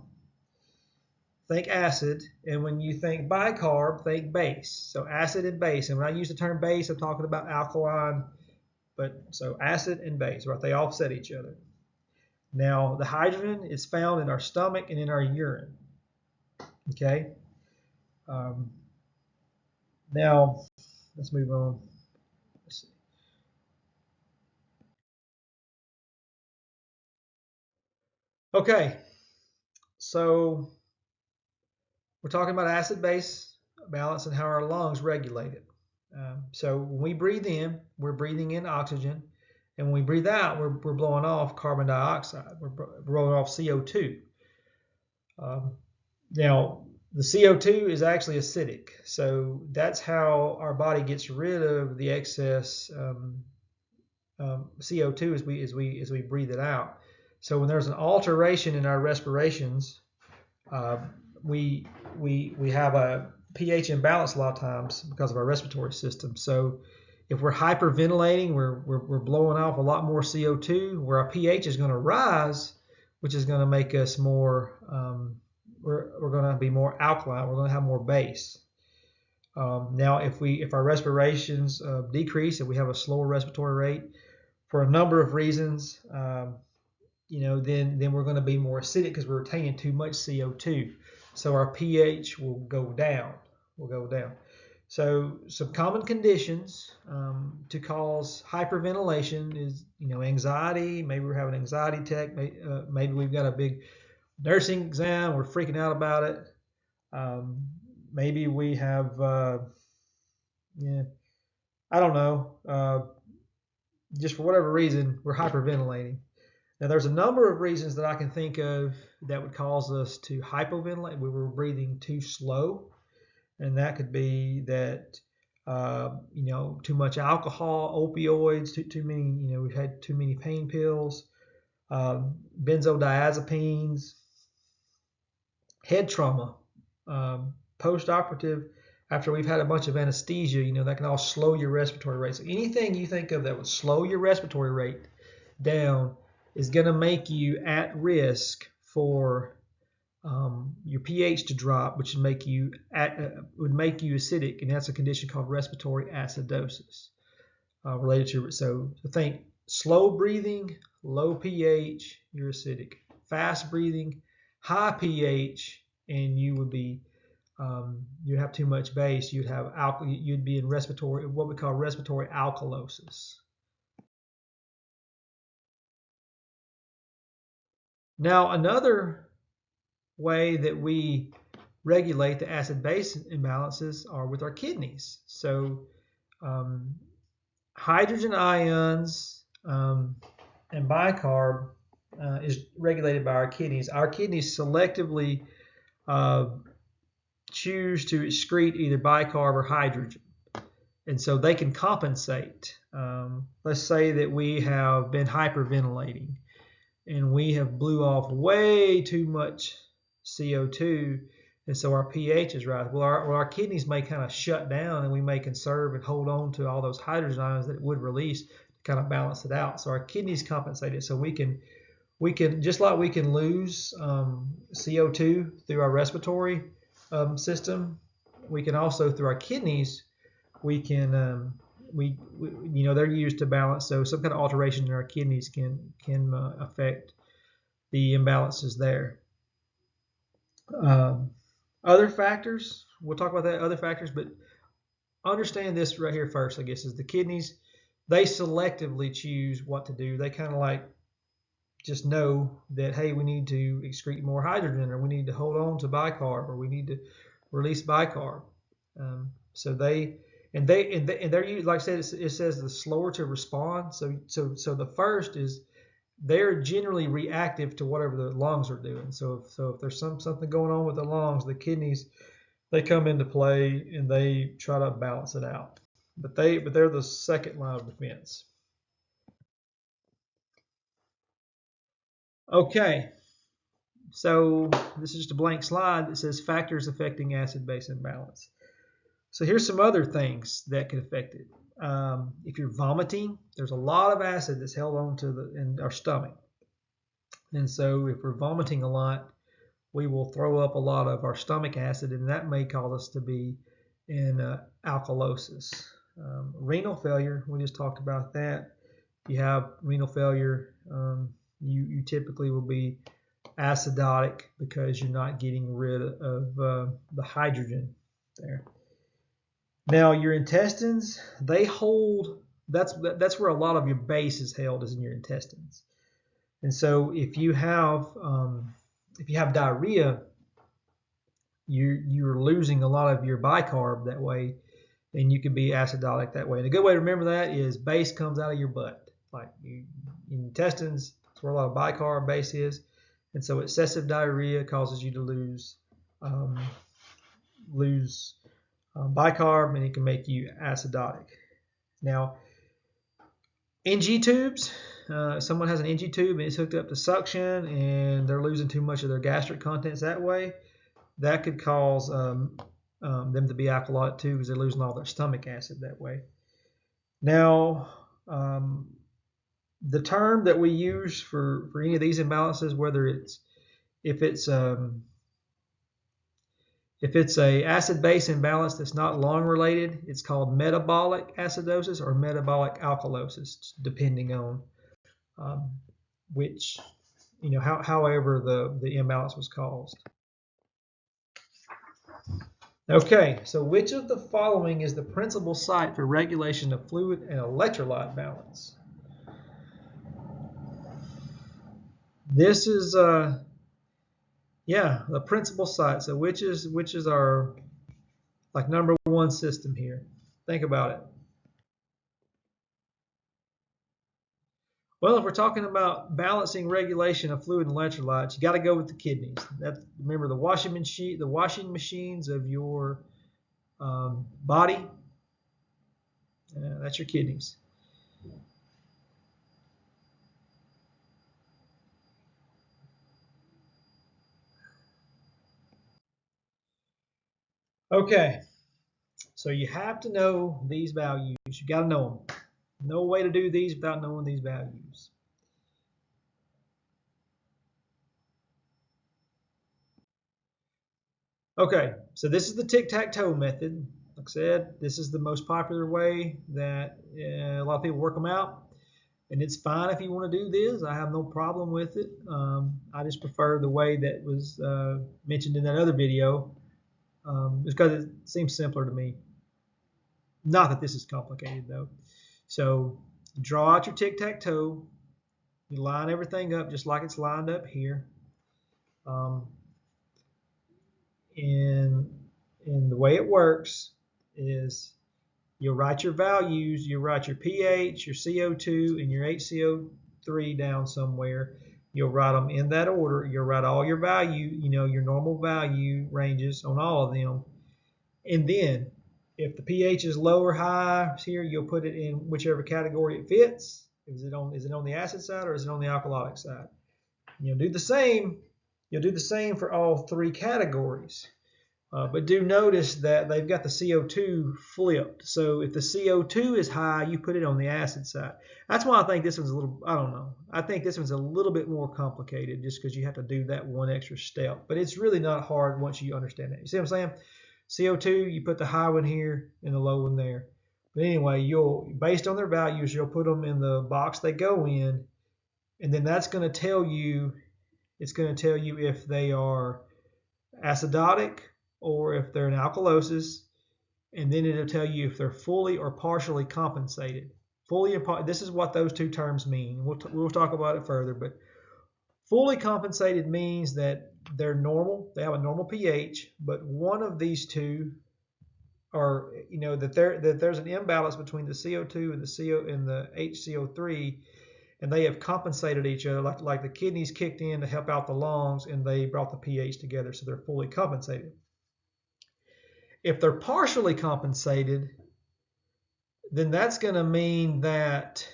and when you think bicarb, think base. So acid and base. And when I use the term base, I'm talking about alkaline. But so acid and base, right? They offset each other. Now the hydrogen is found in our stomach and in our urine. Okay. Now let's move on. Let's see. Okay. So we're talking about acid-base balance and how our lungs regulate it. So when we breathe in, we're breathing in oxygen, and when we breathe out, we're blowing off carbon dioxide. We're blowing off CO2. Now, the CO2 is actually acidic, so that's how our body gets rid of the excess CO2 as we breathe it out. So when there's an alteration in our respirations, we have a pH imbalance a lot of times because of our respiratory system. So if we're hyperventilating, we're blowing off a lot more CO2, where our pH is going to rise, which is going to make us more, we're going to be more alkaline. We're going to have more base. Now, if our respirations decrease, if we have a slower respiratory rate for a number of reasons, then we're going to be more acidic because we're retaining too much CO2. So our pH will go down. So some common conditions to cause hyperventilation is, anxiety. Maybe we're having an anxiety attack. Maybe we've got a big nursing exam. We're freaking out about it. Maybe we have, I don't know. Just for whatever reason, we're hyperventilating. Now, there's a number of reasons that I can think of that would cause us to hypoventilate. We were breathing too slow, and that could be that, too much alcohol, opioids, too many, we've had too many pain pills, benzodiazepines, head trauma, post-operative, after we've had a bunch of anesthesia, that can all slow your respiratory rate. So anything you think of that would slow your respiratory rate down is going to make you at risk for your pH to drop, which would make you acidic, and that's a condition called respiratory acidosis related to it. So think slow breathing, low pH, you're acidic. Fast breathing, high pH, and you would be you have too much base. You'd be in what we call respiratory alkalosis. Now, another way that we regulate the acid-base imbalances are with our kidneys. So hydrogen ions and bicarb is regulated by our kidneys. Our kidneys selectively choose to excrete either bicarb or hydrogen, and so they can compensate. Let's say that we have been hyperventilating and we have blew off way too much CO2, and so our pH is right. Well, our kidneys may kind of shut down, and we may conserve and hold on to all those hydrogen ions that it would release to kind of balance it out. So our kidneys compensate it, so we can we can, just like we can lose CO2 through our respiratory system, we can also through our kidneys, we can they're used to balance. So some kind of alteration in our kidneys can affect the imbalances there. Other factors, we'll talk about that, other factors, but understand this right here first, I guess, is the kidneys, they selectively choose what to do. They kind of like just know that, hey, we need to excrete more hydrogen, or we need to hold on to bicarb, or we need to release bicarb. So they're like I said, it says the slower to respond. So the first is they're generally reactive to whatever the lungs are doing. So if there's something going on with the lungs, the kidneys, they come into play and they try to balance it out. But they're the second line of defense. Okay, so this is just a blank slide that says factors affecting acid-base imbalance. So here's some other things that could affect it. If you're vomiting, there's a lot of acid that's held on to in our stomach. And so if we're vomiting a lot, we will throw up a lot of our stomach acid, and that may cause us to be in alkalosis. Renal failure, we just talked about that. If you have renal failure, you typically will be acidotic because you're not getting rid of the hydrogen there. Now your intestines, they hold, that's where a lot of your base is held, is in your intestines. And so if you have diarrhea, you're losing a lot of your bicarb that way, and you can be acidotic that way. And a good way to remember that is base comes out of your butt. Like intestines, that's where a lot of bicarb base is. And so excessive diarrhea causes you to lose bicarb, and it can make you acidotic. Now, NG tubes, someone has an NG tube and it's hooked up to suction and they're losing too much of their gastric contents that way, that could cause them to be alkalotic too, because they're losing all their stomach acid that way. Now, the term that we use for any of these imbalances, whether if it's a acid-base imbalance that's not lung related, it's called metabolic acidosis or metabolic alkalosis, depending on however the imbalance was caused. Okay, so which of the following is the principal site for regulation of fluid and electrolyte balance? This is the principal site. So which is our number one system here? Think about it. Well, if we're talking about balancing regulation of fluid and electrolytes, you got to go with the kidneys. Remember the washing machines of your body. That's your kidneys. Okay, so you have to know these values. You got to know them. No way to do these without knowing these values. Okay, so this is the tic-tac-toe method. Like I said, this is the most popular way that a lot of people work them out. And it's fine if you want to do this. I have no problem with it. I just prefer the way that was mentioned in that other video, just because it seems simpler to me. Not that this is complicated though. So draw out your tic-tac-toe. You line everything up just like it's lined up here. And the way it works is you'll write your values. You write your pH, your CO2, and your HCO3 down somewhere. You'll write them in that order. You'll write all your value, your normal value ranges on all of them. And then if the pH is low or high here, you'll put it in whichever category it fits. Is it on the acid side or is it on the alkalotic side? You'll do the same for all three categories. But do notice that they've got the CO2 flipped. So if the CO2 is high, you put it on the acid side. That's why I think this one's a little, I don't know. I think this one's a little bit more complicated just because you have to do that one extra step. But it's really not hard once you understand that. You see what I'm saying? CO2, you put the high one here and the low one there. But anyway, you'll, based on their values, you'll put them in the box they go in. And then that's going to tell you, it's going to tell you if they are acidotic or if they're in alkalosis, and then it'll tell you if they're fully or partially compensated. Fully and this is what those two terms mean. We'll talk about it further, but fully compensated means that they're normal, they have a normal pH, but one of these two are, that there's an imbalance between the CO2 and the HCO3, and they have compensated each other, like the kidneys kicked in to help out the lungs, and they brought the pH together, so they're fully compensated. If they're partially compensated, then that's going to mean that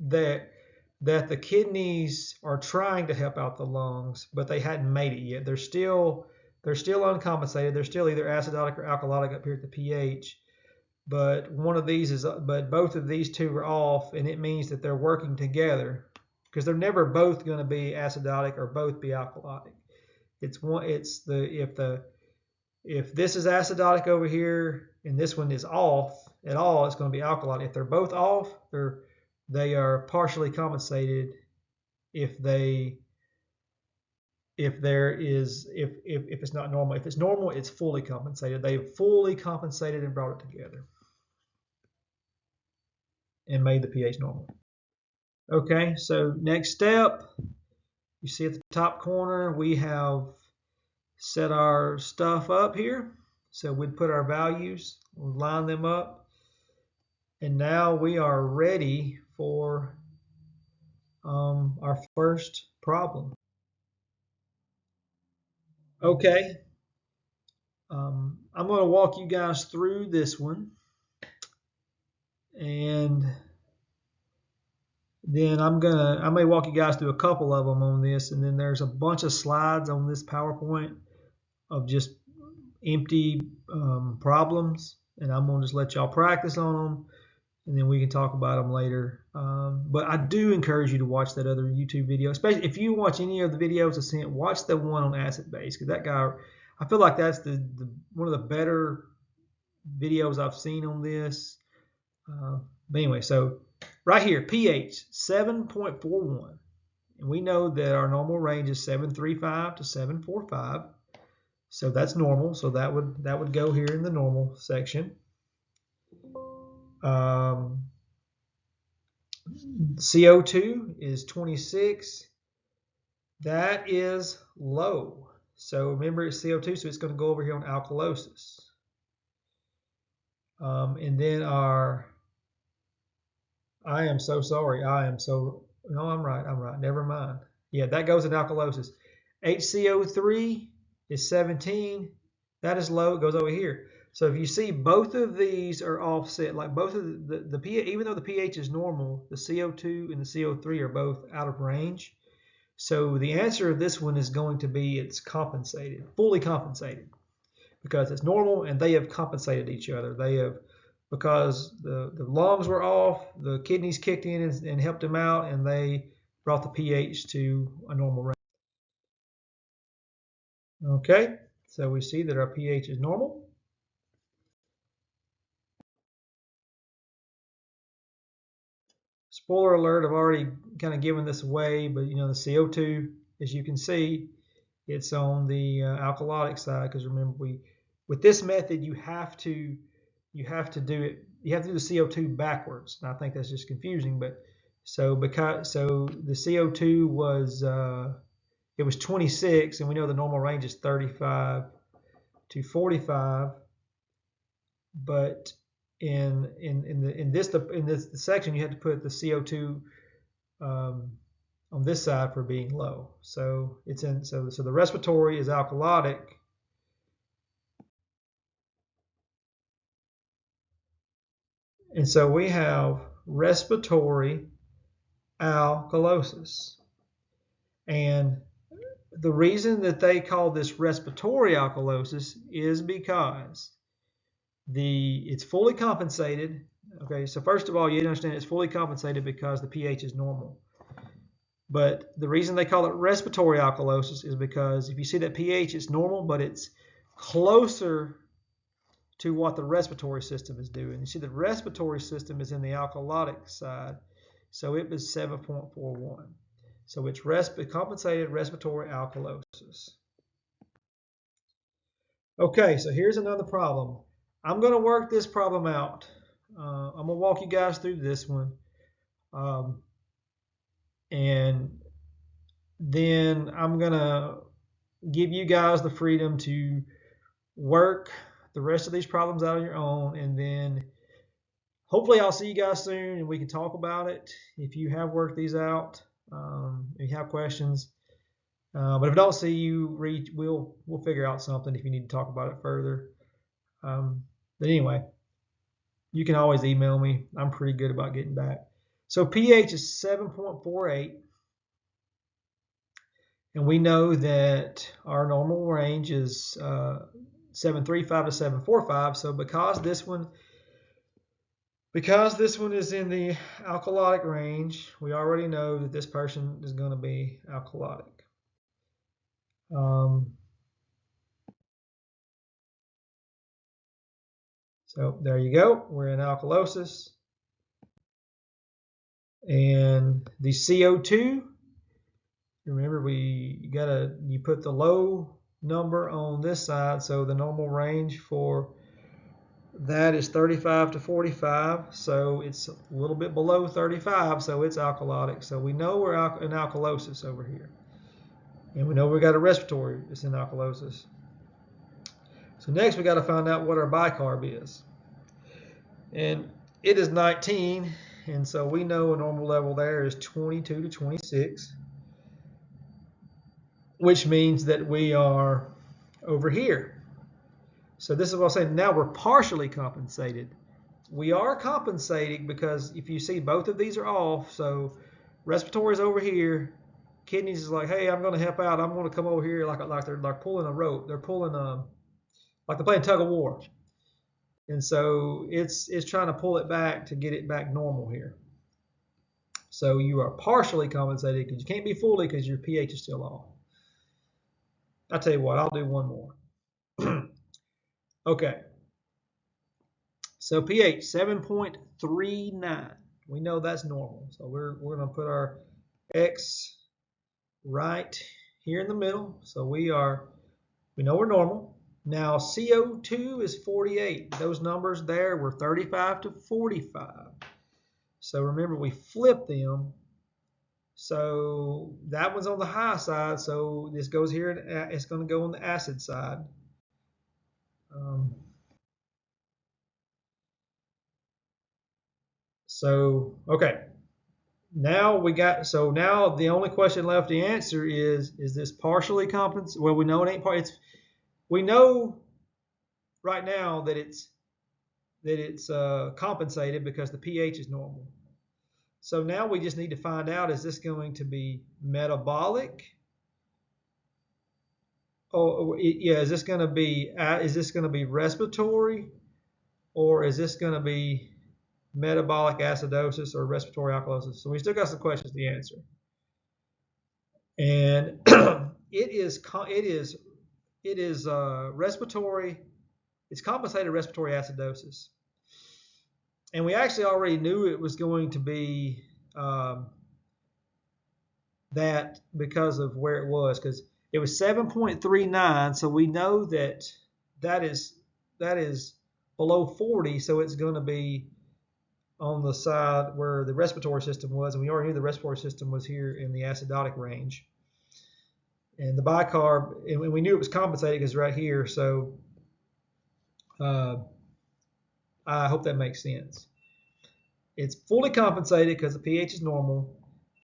the kidneys are trying to help out the lungs, but they hadn't made it yet. They're still uncompensated. They're still either acidotic or alkalotic up here at the pH. But both of these two are off, and it means that they're working together, because they're never both going to be acidotic or both be alkalotic. If this is acidotic over here and this one is off at all, it's going to be alkalotic. If they're both off, they are partially compensated. If it's not normal. If it's normal, it's fully compensated. They've fully compensated and brought it together and made the pH normal. Okay, so next step, you see at the top corner, we have set our stuff up here. So we'd put our values, we'll line them up, and now we are ready for our first problem. Okay, I'm going to walk you guys through this one, and then I may walk you guys through a couple of them on this, and then there's a bunch of slides on this PowerPoint of just empty problems, and I'm going to just let y'all practice on them, and then we can talk about them later. But I do encourage you to watch that other YouTube video, especially if you watch any of the videos I sent. Watch the one on acid base, because that guy, I feel like that's one of the better videos I've seen on this. But anyway, so right here, pH 7.41, and we know that our normal range is 735 to 745. So that's normal. So that would go here in the normal section. CO2 is 26. That is low. So remember, it's CO2, so it's going to go over here on alkalosis. And then I am so sorry. No, I'm right. Never mind. Yeah, that goes in alkalosis. HCO3 is 17. That is low. It goes over here. So if you see, both of these are offset. Like both of the pH, even though the pH is normal, the CO2 and the CO3 are both out of range. So the answer of this one is going to be it's compensated, fully compensated, because it's normal and they have compensated each other. They have, because the lungs were off, the kidneys kicked in and helped them out, and they brought the pH to a normal range. Okay, so we see that our pH is normal. Spoiler alert, I've already kind of given this away, but the CO2, as you can see, it's on the alkalotic side, because remember, with this method you have to do the CO2 backwards. And I think that's just confusing, but so the CO2 was it was 26, and we know the normal range is 35 to 45, but in this section you had to put the CO2 on this side for being low. So so the respiratory is alkalotic, and so we have respiratory alkalosis. And the reason that they call this respiratory alkalosis is because it's fully compensated. Okay, so first of all, you understand it's fully compensated because the pH is normal. But the reason they call it respiratory alkalosis is because if you see that pH is normal, but it's closer to what the respiratory system is doing. You see the respiratory system is in the alkalotic side, so it was 7.41. So it's compensated respiratory alkalosis. Okay, so here's another problem. I'm going to work this problem out. I'm going to walk you guys through this one. And then I'm going to give you guys the freedom to work the rest of these problems out on your own. And then hopefully I'll see you guys soon and we can talk about it if you have worked these out, if you have questions. But if I don't see you, we'll figure out something if you need to talk about it further. But anyway, you can always email me. I'm pretty good about getting back. So pH is 7.48. And we know that our normal range is 735 to 745. So because this one is in the alkalotic range, we already know that this person is going to be alkalotic. So there you go. We're in alkalosis. And the CO2, remember you put the low number on this side, so the normal range for that is 35 to 45, so it's a little bit below 35, so it's alkalotic. So we know we're in alkalosis over here. And we know we got a respiratory that's in alkalosis. So next we got to find out what our bicarb is. And it is 19, and so we know a normal level there is 22 to 26, which means that we are over here. So this is what I'm saying. Now we're partially compensated. We are compensating because if you see both of these are off, so respiratory is over here, kidneys is like, hey, I'm going to help out. I'm going to come over here like they're pulling a rope. They're pulling like they're playing tug of war. And so it's trying to pull it back to get it back normal here. So you are partially compensated because you can't be fully because your pH is still off. I'll tell you what, I'll do one more. Okay. So pH 7.39. We know that's normal. So we're going to put our X right here in the middle. So we know we're normal. Now CO2 is 48. Those numbers there were 35 to 45. So remember we flipped them. So that one's on the high side. So this goes here and it's going to go on the acid side. So okay. Now now the only question left to answer is this partially compensated? Well, we know it ain't part. We know right now that it's compensated because the pH is normal. So now we just need to find out, is this going to be metabolic? Is this going to be respiratory, or is this going to be metabolic acidosis or respiratory alkalosis? So we still got some questions to answer. And it is respiratory. It's compensated respiratory acidosis. And we actually already knew it was going to be that because of where it was, because it was 7.39. So we know that is below 40. So it's going to be on the side where the respiratory system was. And we already knew the respiratory system was here in the acidotic range. And the bicarb, and we knew it was compensated because right here. So I hope that makes sense. It's fully compensated because the pH is normal,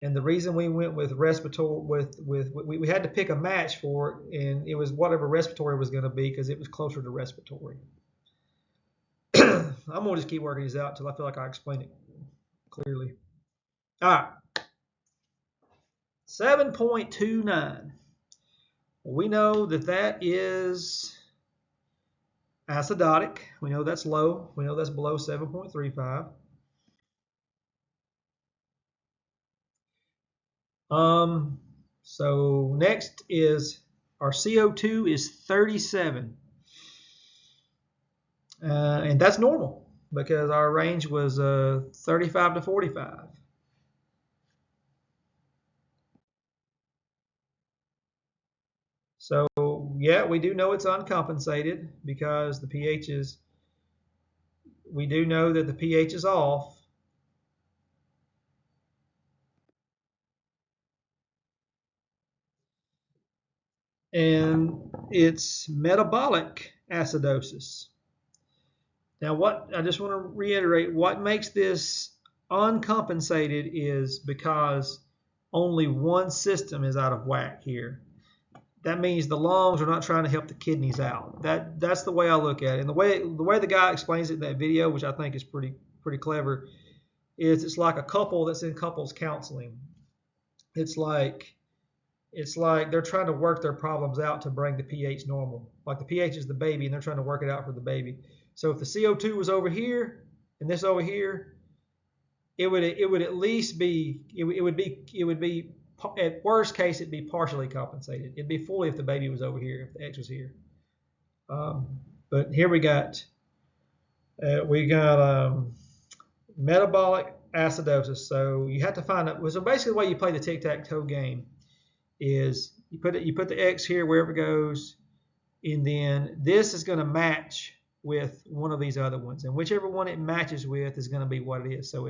and the reason we went with respiratory, we had to pick a match for it, and it was whatever respiratory was going to be because it was closer to respiratory. I'm gonna just keep working these out until I feel like I explained it clearly. All right, 7.29. We know that that is acidotic. We know that's low. We know that's below 7.35. So next is our CO2 is 37. And that's normal because our range was 35 to 45. So yeah, we do know it's uncompensated because the pH is, we do know that the pH is off. And it's metabolic acidosis. Now, what I just want to reiterate, what makes this uncompensated is because only one system is out of whack here. That means the lungs are not trying to help the kidneys out. That's the way I look at it. And the way the guy explains it in that video, which I think is pretty clever, is it's like a couple that's in couples counseling. It's like they're trying to work their problems out to bring the pH normal. Like the pH is the baby, and they're trying to work it out for the baby. So if the CO2 was over here and this over here, it would at least be it would be at worst case it'd be partially compensated. It'd be fully if the baby was over here, if the X was here. But here we got metabolic acidosis. So you have to find out. So basically, the way you play the tic-tac-toe game is you put the X here wherever it goes, and then this is going to match with one of these other ones, and whichever one it matches with is going to be what it is. So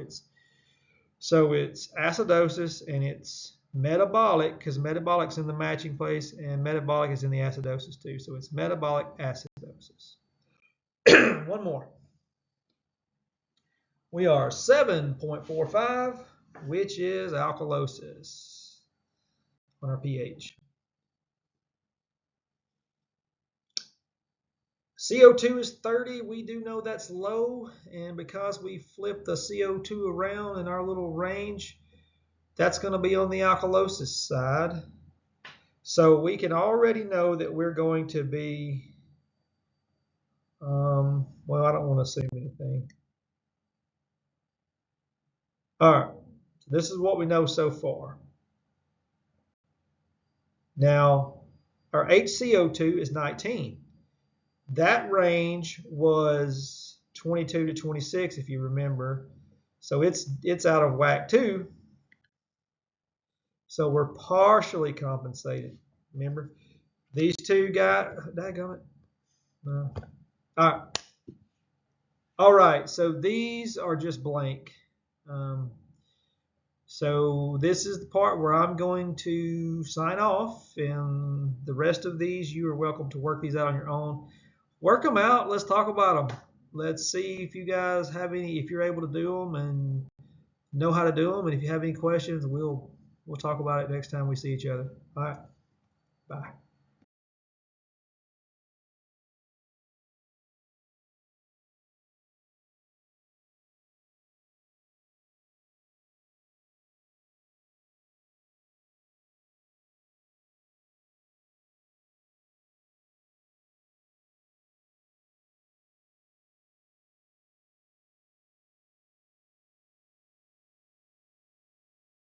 it's acidosis, and it's metabolic because metabolic's in the matching place, and metabolic is in the acidosis too. So it's metabolic acidosis. One more. We are 7.45, which is alkalosis on our pH. CO2 is 30. We do know that's low, and because we flip the CO2 around in our little range, that's going to be on the alkalosis side. So we can already know that we're going to be, well, I don't want to assume anything. All right, so this is what we know so far. Now, our HCO2 is 19. That range was 22 to 26, if you remember. So it's out of whack too. So we're partially compensated. Remember, these two guys, daggone it. No. All right. All right, so these are just blank. So this is the part where I'm going to sign off, and the rest of these, you are welcome to work these out on your own. Work them out. Let's talk about them. Let's see if you guys have any, if you're able to do them and know how to do them. And if you have any questions, we'll talk about it next time we see each other. All right. Bye.